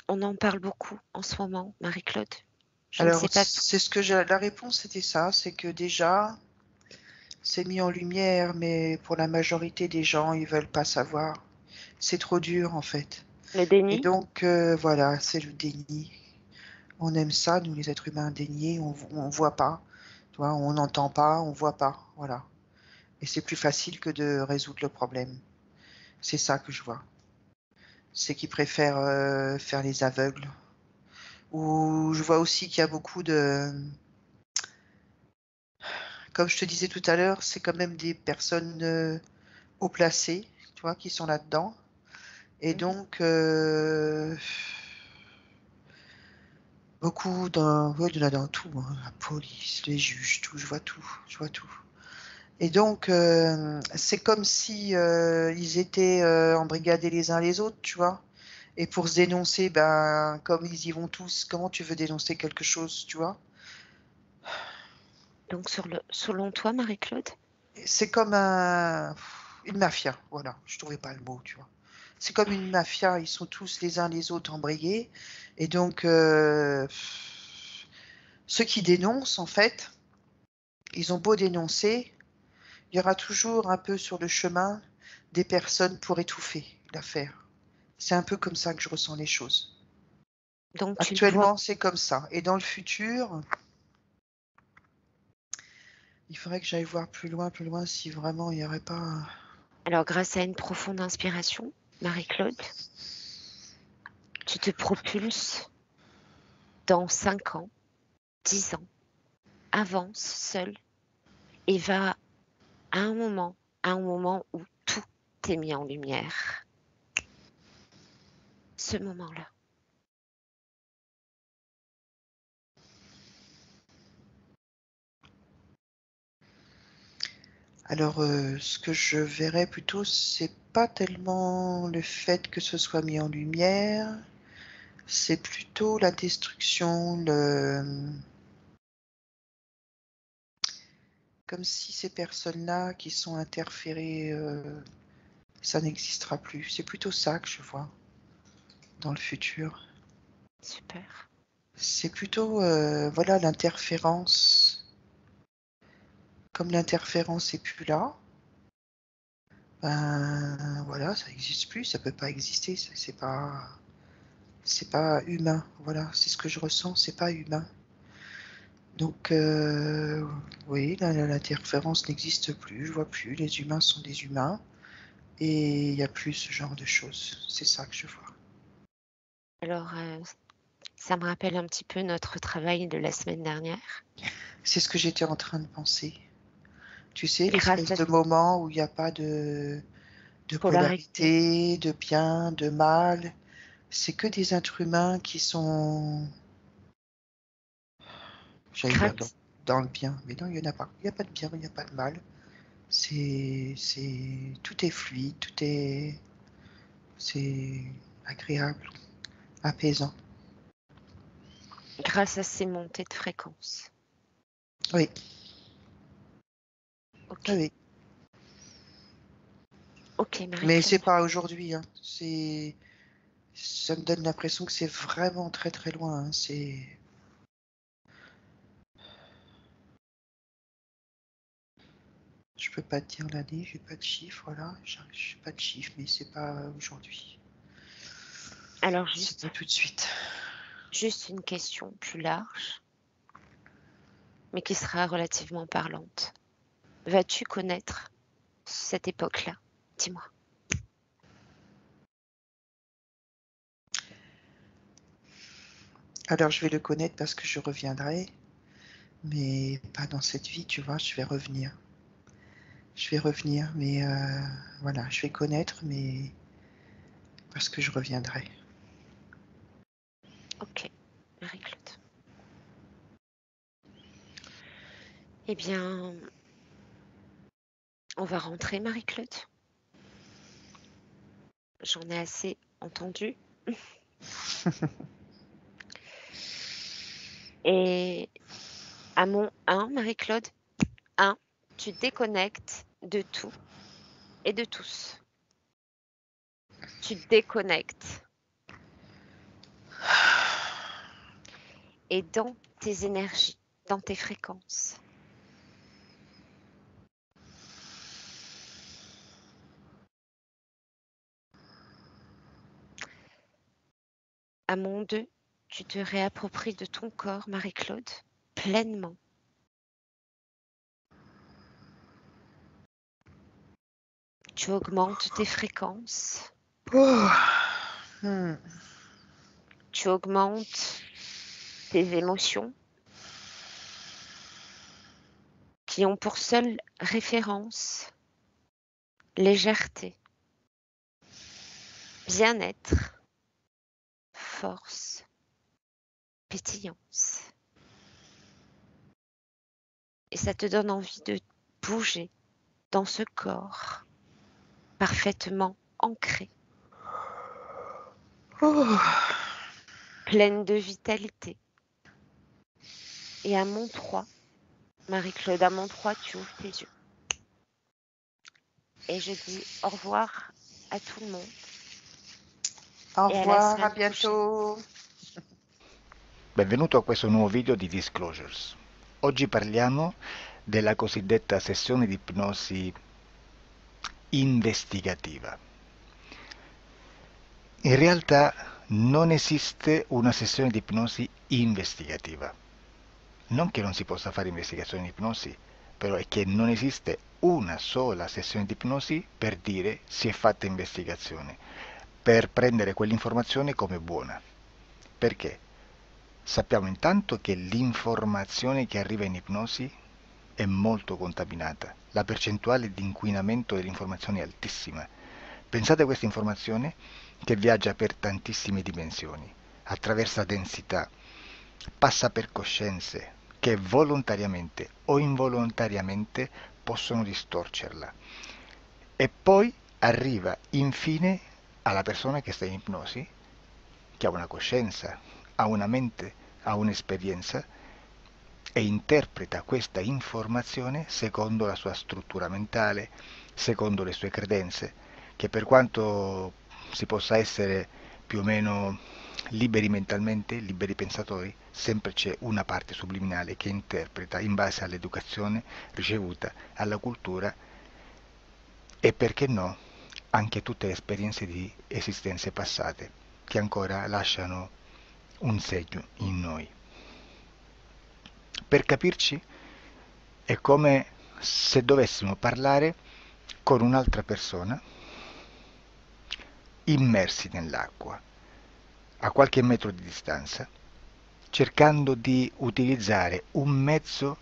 On en parle beaucoup en ce moment, Marie-Claude. Je ne Alors, sais pas. c'est ce que la réponse c'était ça, c'est que déjà, c'est mis en lumière, mais pour la majorité des gens, ils veulent pas savoir. C'est trop dur, en fait. Le Et déni? donc, voilà, c'est le déni. On aime ça, nous, les êtres humains déniés, on voit pas, tu vois, on n'entend pas, on voit pas, voilà. Et c'est plus facile que de résoudre le problème. C'est ça que je vois. C'est qu'ils préfèrent faire les aveugles. Ou je vois aussi qu'il y a beaucoup de, comme je te disais tout à l'heure, c'est quand même des personnes haut placées, tu vois, qui sont là-dedans. Et Mhm. donc, beaucoup dans, ouais, de là dans tout, hein, la police, les juges, tout, je vois tout. Et donc, c'est comme si ils étaient embrigadés les uns les autres, tu vois. Et pour se dénoncer, ben, comme ils y vont tous, comment tu veux dénoncer quelque chose, tu vois? Donc selon toi, Marie-Claude, C'est comme une mafia, voilà, je trouvais pas le mot, tu vois. C'est comme une mafia, ils sont tous les uns les autres embrayés. Et donc, ceux qui dénoncent, en fait, ils ont beau dénoncer, il y aura toujours un peu sur le chemin des personnes pour étouffer l'affaire. C'est un peu comme ça que je ressens les choses. donc tu ne vois. Actuellement, c'est comme ça. Et dans le futur, il faudrait que j'aille voir plus loin, si vraiment il n'y aurait pas. Alors grâce à une profonde inspiration, Marie-Claude, tu te propulses dans 5 ans, 10 ans, avance seul et va à un moment où tout est mis en lumière. Ce moment-là. Alors, ce que je verrais plutôt, c'est pas tellement le fait que ce soit mis en lumière, c'est plutôt la destruction, comme si ces personnes-là qui sont interférées, ça n'existera plus. C'est plutôt ça que je vois dans le futur. Super. C'est plutôt, voilà, l'interférence. Comme l'interférence est plus là, ben voilà, ça n'existe plus, ça peut pas exister, c'est pas humain. Voilà, c'est ce que je ressens, c'est pas humain. Donc, oui, l'interférence n'existe plus, je vois plus, les humains sont des humains, et il n'y a plus ce genre de choses. C'est ça que je vois. Alors, ça me rappelle un petit peu notre travail de la semaine dernière. C'est ce que j'étais en train de penser. Tu sais, Grâce l'espèce à de moment où il n'y a pas de polarité, polarité, de bien, de mal. C'est que des êtres humains qui sont, j'allais dire, grâce, dans le bien. Mais non, il n'y en a pas. Il n'y a pas de bien, il n'y a pas de mal. Tout est fluide, c'est agréable, apaisant. grâce à ces montées de fréquence. Oui, Ok, oui. ok, Mais c'est Marie-Claude. pas aujourd'hui, hein. Ça me donne l'impression que c'est vraiment très très loin, hein. Je peux pas te dire l'année, j'ai pas de chiffre, là. J'ai pas de chiffre, mais c'est pas aujourd'hui. Alors C'est juste, pas tout de suite. juste une question plus large, mais qui sera relativement parlante. Vas-tu connaître cette époque-là? Dis-moi. Alors je vais le connaître parce que je reviendrai, mais pas dans cette vie, tu vois, je vais revenir. Je vais revenir, mais voilà, je vais connaître, mais parce que je reviendrai. Ok, Marie-Claude. Eh bien, on va rentrer, Marie-Claude. J'en ai assez entendu. Et à mon 1, Marie-Claude, 1, tu déconnectes de tout et de tous. Tu déconnectes. Et dans tes énergies, dans tes fréquences. À mon 2, tu te réappropries de ton corps, Marie-Claude, pleinement. Tu augmentes tes fréquences. Oh. Hmm. Tu augmentes tes émotions qui ont pour seule référence légèreté, bien-être, force, pétillance. Et ça te donne envie de bouger dans ce corps parfaitement ancré, Oh. pleine de vitalité. Et à mon 3, Marie-Claude, à mon 3, tu ouvres tes yeux. Et je dis au revoir à tout le monde Au et à la revoir, à semaine prochaine. bientôt. Benvenuto a questo nuovo video di Disclosures. Oggi parliamo della cosiddetta sessione di ipnosi investigativa. In realtà non esiste una sessione di ipnosi investigativa. Non che non si possa fare investigazione di ipnosi, però è che non esiste una sola sessione di ipnosi per dire si è fatta investigazione. per prendere quell'informazione come buona. Perché? Sappiamo intanto che l'informazione che arriva in ipnosi è molto contaminata. La percentuale di inquinamento dell'informazione è altissima. Pensate a questa informazione che viaggia per tantissime dimensioni, attraversa densità, passa per coscienze che volontariamente o involontariamente possono distorcerla. E poi arriva infine alla persona che sta in ipnosi, che ha una coscienza, ha una mente, ha un'esperienza e interpreta questa informazione secondo la sua struttura mentale, secondo le sue credenze, che per quanto si possa essere più o meno liberi mentalmente, liberi pensatori, sempre c'è una parte subliminale che interpreta in base all'educazione ricevuta, alla cultura e perché no, anche tutte le esperienze di esistenze passate che ancora lasciano un segno in noi. Per capirci, è come se dovessimo parlare con un'altra persona immersi nell'acqua, a qualche metro di distanza, cercando di utilizzare un mezzo,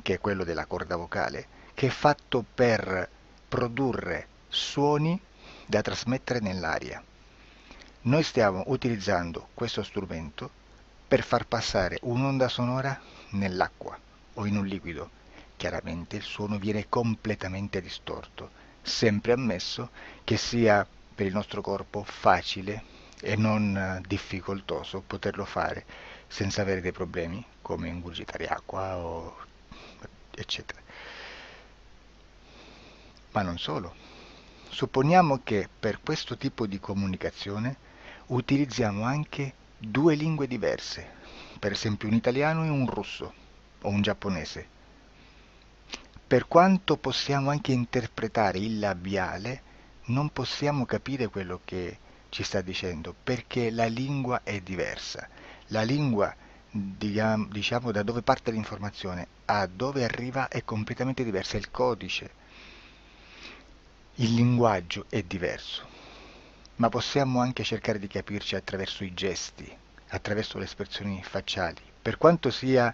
che è quello della corda vocale, che è fatto per produrre suoni da trasmettere nell'aria. Noi stiamo utilizzando questo strumento per far passare un'onda sonora nell'acqua o in un liquido. Chiaramente il suono viene completamente distorto, sempre ammesso che sia per il nostro corpo facile e non difficoltoso poterlo fare senza avere dei problemi come ingurgitare acqua o eccetera. Ma non solo. Supponiamo che per questo tipo di comunicazione utilizziamo anche due lingue diverse, per esempio un italiano e un russo o un giapponese. Per quanto possiamo anche interpretare il labiale, non possiamo capire quello che ci sta dicendo, perché la lingua è diversa. La lingua, diciamo, da dove parte l'informazione a dove arriva è completamente diversa, il codice, il linguaggio è diverso, ma possiamo anche cercare di capirci attraverso i gesti, attraverso le espressioni facciali. Per quanto sia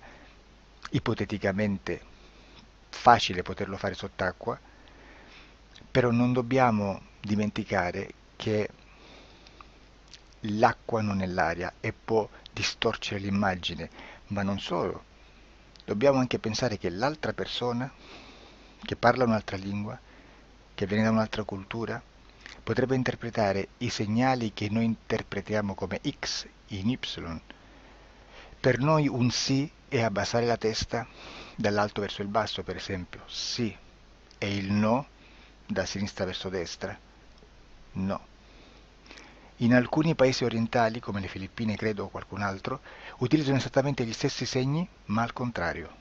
ipoteticamente facile poterlo fare sott'acqua, però non dobbiamo dimenticare che l'acqua non è l'aria e può distorcere l'immagine, ma non solo. Dobbiamo anche pensare che l'altra persona, che parla un'altra lingua, che viene da un'altra cultura, potrebbe interpretare i segnali che noi interpretiamo come X in Y. Per noi un sì è abbassare la testa dall'alto verso il basso, per esempio, sì, e il no da sinistra verso destra, no. In alcuni paesi orientali, come le Filippine credo o qualcun altro, utilizzano esattamente gli stessi segni, ma al contrario.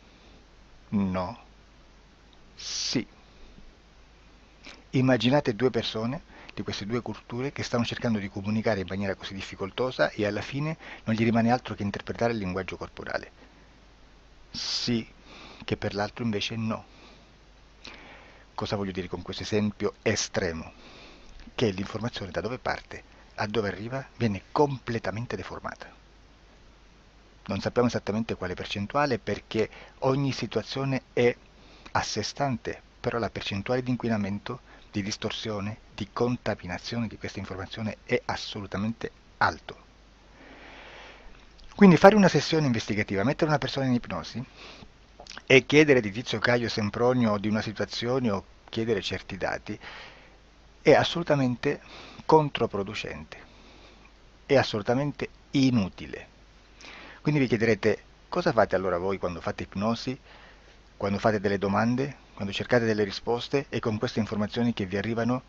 No, sì. Immaginate due persone di queste due culture che stanno cercando di comunicare in maniera così difficoltosa e alla fine non gli rimane altro che interpretare il linguaggio corporale. Sì, che per l'altro invece no. Cosa voglio dire con questo esempio estremo? Che l'informazione da dove parte a dove arriva viene completamente deformata. Non sappiamo esattamente quale percentuale perché ogni situazione è a sé stante, però la percentuale di inquinamento, di distorsione, di contaminazione di questa informazione è assolutamente alto. Quindi fare una sessione investigativa, mettere una persona in ipnosi e chiedere di Tizio Caio Sempronio di una situazione o chiedere certi dati è assolutamente controproducente, è assolutamente inutile. Quindi vi chiederete cosa fate allora voi quando fate ipnosi, quando fate delle domande, quando cercate delle risposte e con queste informazioni che vi arrivano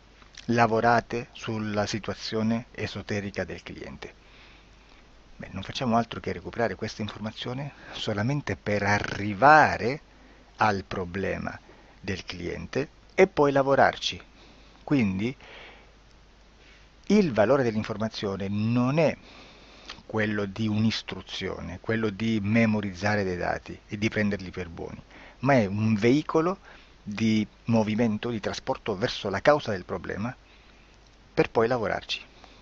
lavorate sulla situazione esoterica del cliente. Beh, non facciamo altro che recuperare questa informazione solamente per arrivare al problema del cliente e poi lavorarci. Quindi il valore dell'informazione non è quello di un'istruzione, quello di memorizzare dei dati e di prenderli per buoni, ma è un veicolo di movimento, di trasporto verso la causa del problema per poi lavorarci.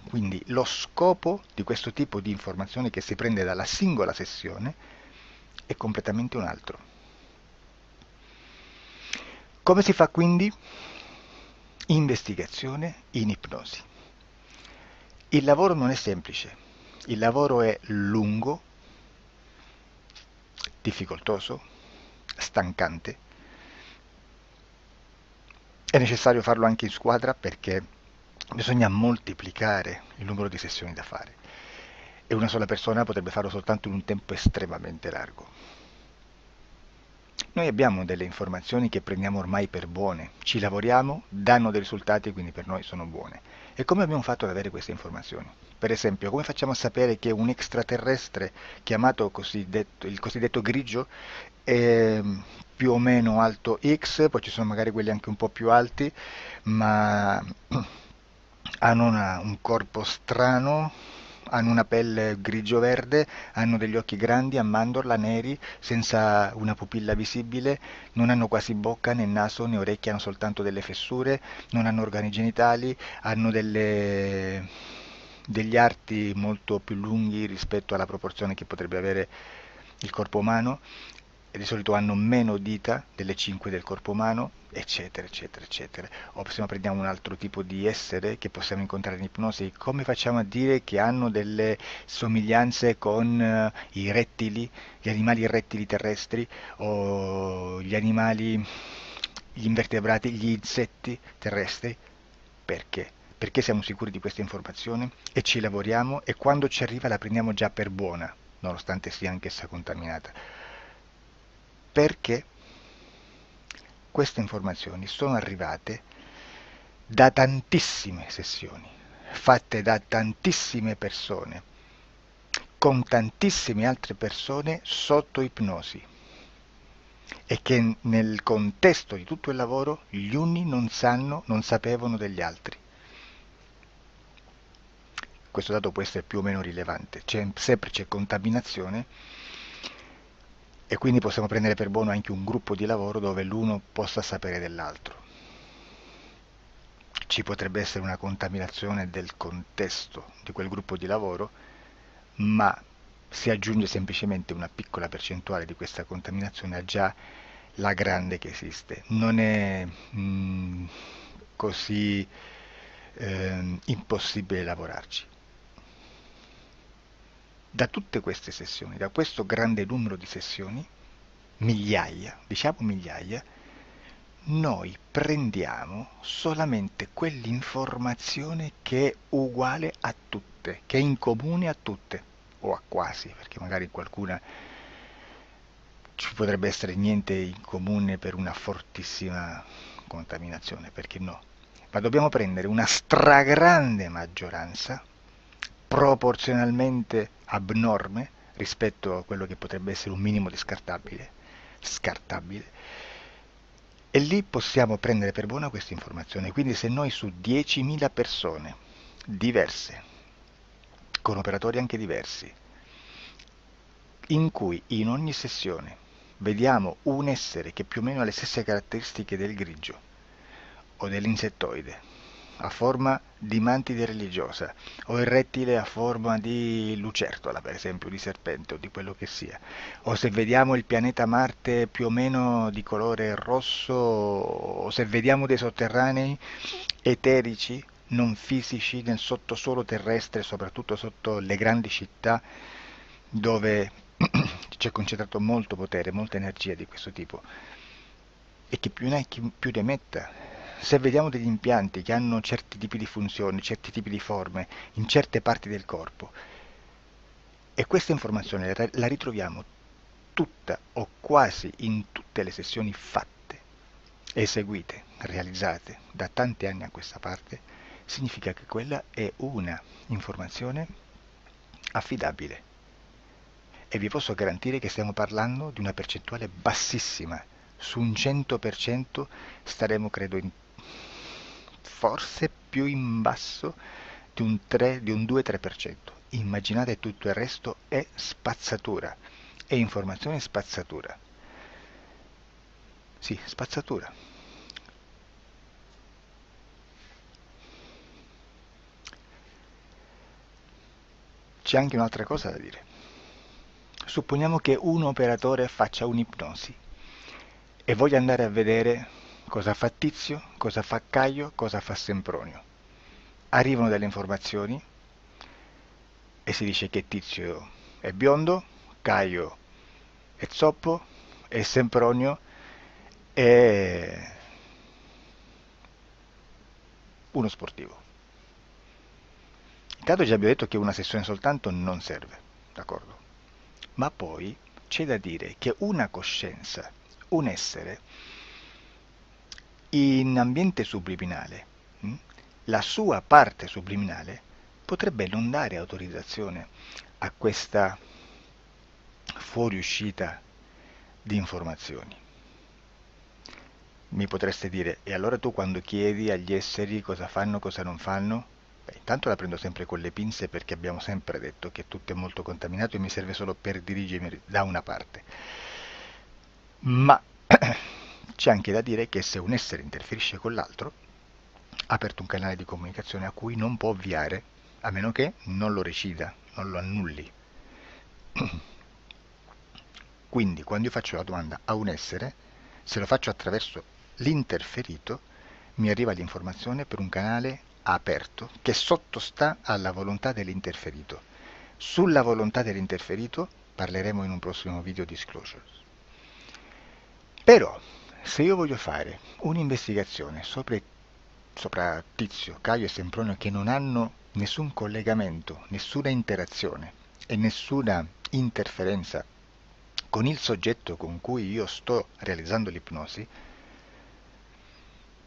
Quindi lo scopo di questo tipo di informazione che si prende dalla singola sessione è completamente un altro. Come si fa quindi? Investigazione in ipnosi. Il lavoro non è semplice, il lavoro è lungo, difficoltoso, stancante. È necessario farlo anche in squadra perché bisogna moltiplicare il numero di sessioni da fare e una sola persona potrebbe farlo soltanto in un tempo estremamente largo. Noi abbiamo delle informazioni che prendiamo ormai per buone, ci lavoriamo, danno dei risultati e quindi per noi sono buone. E come abbiamo fatto ad avere queste informazioni? Per esempio, come facciamo a sapere che un extraterrestre chiamato il cosiddetto grigio è più o meno alto X, poi ci sono magari quelli anche un po' più alti, ma hanno un corpo strano, hanno una pelle grigio-verde, hanno degli occhi grandi a mandorla neri, senza una pupilla visibile, non hanno quasi bocca né naso né orecchie, hanno soltanto delle fessure, non hanno organi genitali, hanno degli arti molto più lunghi rispetto alla proporzione che potrebbe avere il corpo umano, e di solito hanno meno dita delle 5 del corpo umano, eccetera, eccetera, eccetera. O se prendiamo un altro tipo di essere che possiamo incontrare in ipnosi, come facciamo a dire che hanno delle somiglianze con i rettili, gli animali rettili terrestri o gli invertebrati, gli insetti terrestri? Perché? Perché siamo sicuri di questa informazione e ci lavoriamo e quando ci arriva la prendiamo già per buona, nonostante sia anch'essa contaminata. Perché queste informazioni sono arrivate da tantissime sessioni, fatte da tantissime persone, con tantissime altre persone sotto ipnosi e che nel contesto di tutto il lavoro gli uni non sapevano degli altri. Questo dato può essere più o meno rilevante, sempre c'è contaminazione e quindi possiamo prendere per buono anche un gruppo di lavoro dove l'uno possa sapere dell'altro. Ci potrebbe essere una contaminazione del contesto di quel gruppo di lavoro, ma si aggiunge semplicemente una piccola percentuale di questa contaminazione a già la grande che esiste. Non è così impossibile lavorarci. Da tutte queste sessioni, da questo grande numero di sessioni, migliaia, diciamo migliaia, noi prendiamo solamente quell'informazione che è uguale a tutte, che è in comune a tutte, o a quasi, perché magari qualcuna ci potrebbe essere niente in comune per una fortissima contaminazione, perché no? Ma dobbiamo prendere una stragrande maggioranza, proporzionalmente abnorme rispetto a quello che potrebbe essere un minimo di scartabile, e lì possiamo prendere per buona questa informazione. Quindi se noi su 10.000 persone diverse, con operatori anche diversi, in cui in ogni sessione vediamo un essere che più o meno ha le stesse caratteristiche del grigio o dell'insettoide, a forma di mantide religiosa, o il rettile a forma di lucertola, per esempio, di serpente o di quello che sia, o se vediamo il pianeta Marte più o meno di colore rosso, o se vediamo dei sotterranei eterici, non fisici, nel sottosuolo terrestre, soprattutto sotto le grandi città, dove c'è concentrato molto potere, molta energia di questo tipo, e che più ne hai più ne metta. Se vediamo degli impianti che hanno certi tipi di funzioni, certi tipi di forme in certe parti del corpo, e questa informazione la ritroviamo tutta o quasi in tutte le sessioni fatte, eseguite, realizzate da tanti anni a questa parte, significa che quella è una informazione affidabile. E vi posso garantire che stiamo parlando di una percentuale bassissima. Su un 100% staremo, credo, forse più in basso di un 2-3%. Immaginate, tutto il resto è spazzatura, è informazione spazzatura. Sì, spazzatura. c'è anche un'altra cosa da dire. Supponiamo che un operatore faccia un'ipnosi e voglia andare a vedere cosa fa Tizio, cosa fa Caio, cosa fa Sempronio. Arrivano delle informazioni e si dice che Tizio è biondo, Caio è zoppo e Sempronio è uno sportivo. Intanto già abbiamo detto che una sessione soltanto non serve, d'accordo? Ma poi c'è da dire che una coscienza, un essere, in ambiente subliminale, la sua parte subliminale potrebbe non dare autorizzazione a questa fuoriuscita di informazioni. Mi potreste dire, e allora tu quando chiedi agli esseri cosa fanno, cosa non fanno? Beh, intanto la prendo sempre con le pinze perché abbiamo sempre detto che tutto è molto contaminato e mi serve solo per dirigermi da una parte. Ma c'è anche da dire che se un essere interferisce con l'altro, ha aperto un canale di comunicazione a cui non può ovviare, a meno che non lo recida, non lo annulli. Quindi quando io faccio la domanda a un essere, se lo faccio attraverso l'interferito, mi arriva l'informazione per un canale aperto che sottostà alla volontà dell'interferito. Sulla volontà dell'interferito parleremo in un prossimo video disclosures. Però, se io voglio fare un'investigazione sopra Tizio, Caio e Sempronio che non hanno nessun collegamento, nessuna interazione e nessuna interferenza con il soggetto con cui io sto realizzando l'ipnosi,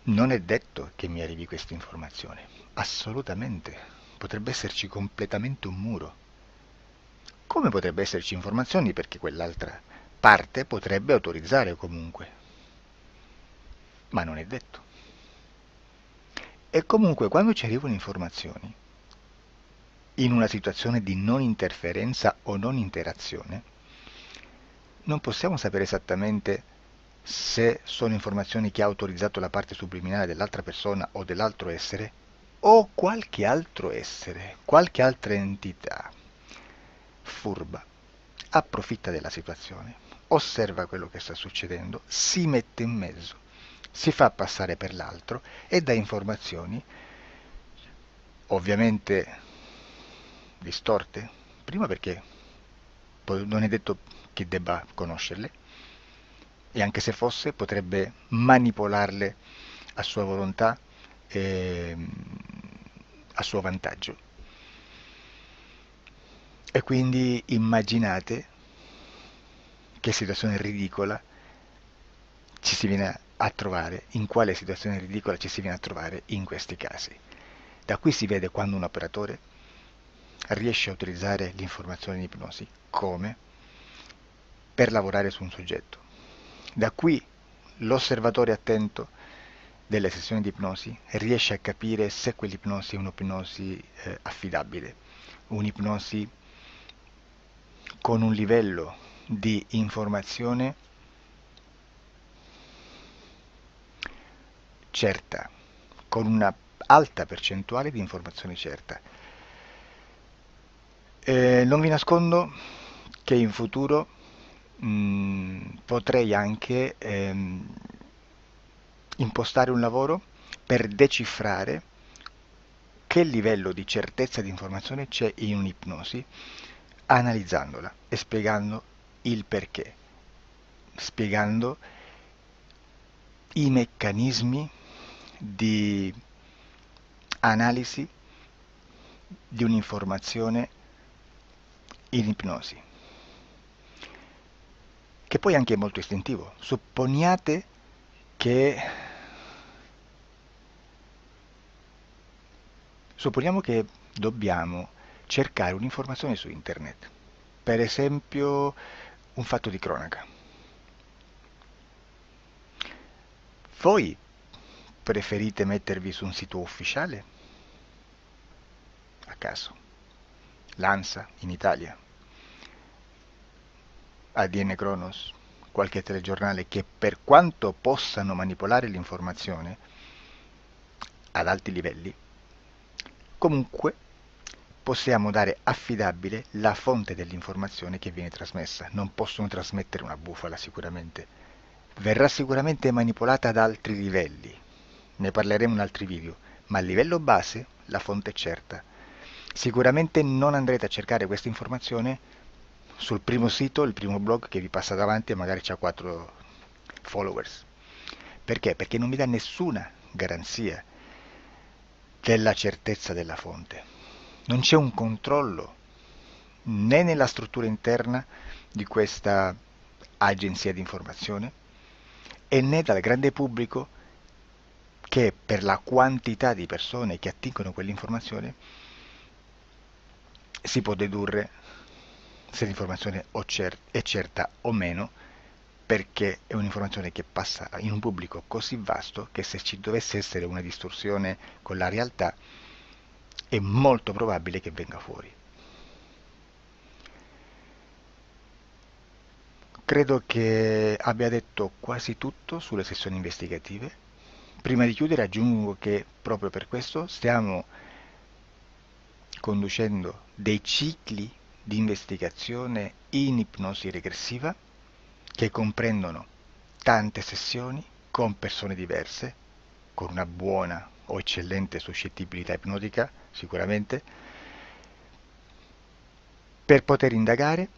non è detto che mi arrivi questa informazione. Assolutamente. Potrebbe esserci completamente un muro. Come potrebbe esserci informazioni perché quell'altra parte potrebbe autorizzare comunque. Ma non è detto. E comunque quando ci arrivano informazioni, in una situazione di non interferenza o non interazione, non possiamo sapere esattamente se sono informazioni che ha autorizzato la parte subliminale dell'altra persona o dell'altro essere, o qualche altro essere, qualche altra entità furba, approfitta della situazione, osserva quello che sta succedendo, si mette in mezzo, si fa passare per l'altro e dà informazioni, ovviamente distorte, prima perché non è detto che debba conoscerle, e anche se fosse potrebbe manipolarle a sua volontà e a suo vantaggio. E quindi immaginate che situazione ridicola ci si viene a trovare, in quale situazione ridicola ci si viene a trovare in questi casi. Da qui si vede quando un operatore riesce a utilizzare l'informazione di ipnosi come per lavorare su un soggetto. Da qui l'osservatore attento delle sessioni di ipnosi riesce a capire se quell'ipnosi è un'ipnosi affidabile, un'ipnosi con un livello di informazione certa, con una alta percentuale di informazione certa. Non vi nascondo che in futuro potrei anche impostare un lavoro per decifrare che livello di certezza di informazione c'è in un'ipnosi, analizzandola e spiegando il perché, spiegando i meccanismi di analisi di un'informazione in ipnosi, che poi anche è molto istintivo. Supponiamo che dobbiamo cercare un'informazione su internet, per esempio un fatto di cronaca. Voi preferite mettervi su un sito ufficiale? A caso. L'ANSA in Italia, ADN Kronos, qualche telegiornale che per quanto possano manipolare l'informazione ad alti livelli, comunque possiamo dare affidabile la fonte dell'informazione che viene trasmessa. Non possono trasmettere una bufala sicuramente. Verrà sicuramente manipolata ad altri livelli. Ne parleremo in altri video, ma a livello base la fonte è certa. Sicuramente non andrete a cercare questa informazione sul primo sito, il primo blog che vi passa davanti e magari c'ha 4 followers. Perché? Perché non vi dà nessuna garanzia della certezza della fonte. Non c'è un controllo né nella struttura interna di questa agenzia di informazione e né dal grande pubblico, che per la quantità di persone che attingono quell'informazione si può dedurre se l'informazione è certa o meno, perché è un'informazione che passa in un pubblico così vasto che se ci dovesse essere una distorsione con la realtà è molto probabile che venga fuori. Credo che abbia detto quasi tutto sulle sessioni investigative. Prima di chiudere aggiungo che proprio per questo stiamo conducendo dei cicli di investigazione in ipnosi regressiva che comprendono tante sessioni con persone diverse, con una buona o eccellente suscettibilità ipnotica sicuramente, per poter indagare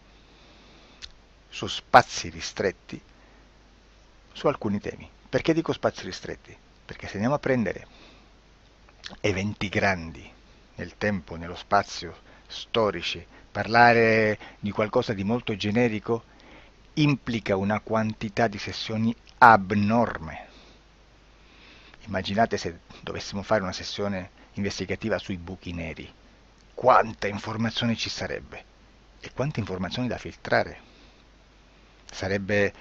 su spazi ristretti su alcuni temi. Perché dico spazi ristretti? Perché se andiamo a prendere eventi grandi nel tempo, nello spazio, storici, parlare di qualcosa di molto generico implica una quantità di sessioni abnorme. Immaginate se dovessimo fare una sessione investigativa sui buchi neri, quanta informazione ci sarebbe e quante informazioni da filtrare. Sarebbe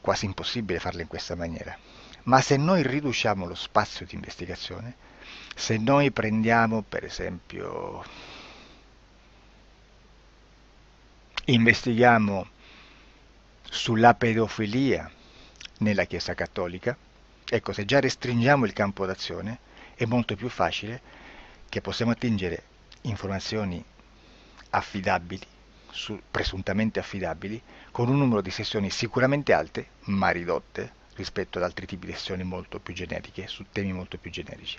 quasi impossibile farlo in questa maniera. Ma se noi riduciamo lo spazio di investigazione, se noi prendiamo per esempio, investighiamo sulla pedofilia nella Chiesa Cattolica, ecco, se già restringiamo il campo d'azione è molto più facile che possiamo attingere informazioni affidabili, presuntamente affidabili, con un numero di sessioni sicuramente alte, ma ridotte rispetto ad altri tipi di sessioni molto più generiche, su temi molto più generici.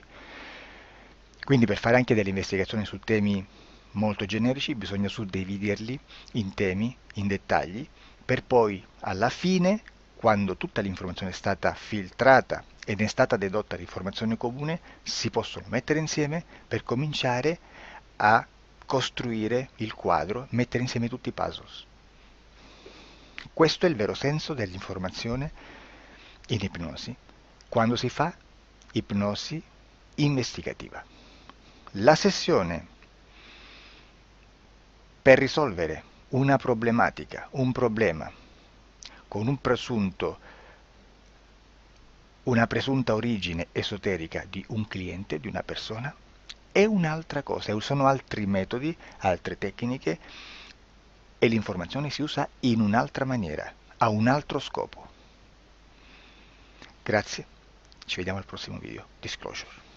Quindi per fare anche delle investigazioni su temi molto generici bisogna suddividerli in temi, in dettagli, per poi alla fine, quando tutta l'informazione è stata filtrata ed è stata dedotta l'informazione comune, si possono mettere insieme per cominciare a costruire il quadro, mettere insieme tutti i puzzles. Questo è il vero senso dell'informazione in ipnosi, quando si fa ipnosi investigativa. La sessione per risolvere una problematica, un problema, con una presunta origine esoterica di un cliente, di una persona, è un'altra cosa, sono altri metodi, altre tecniche e l'informazione si usa in un'altra maniera, ha un altro scopo. Grazie, ci vediamo al prossimo video. Disclosure.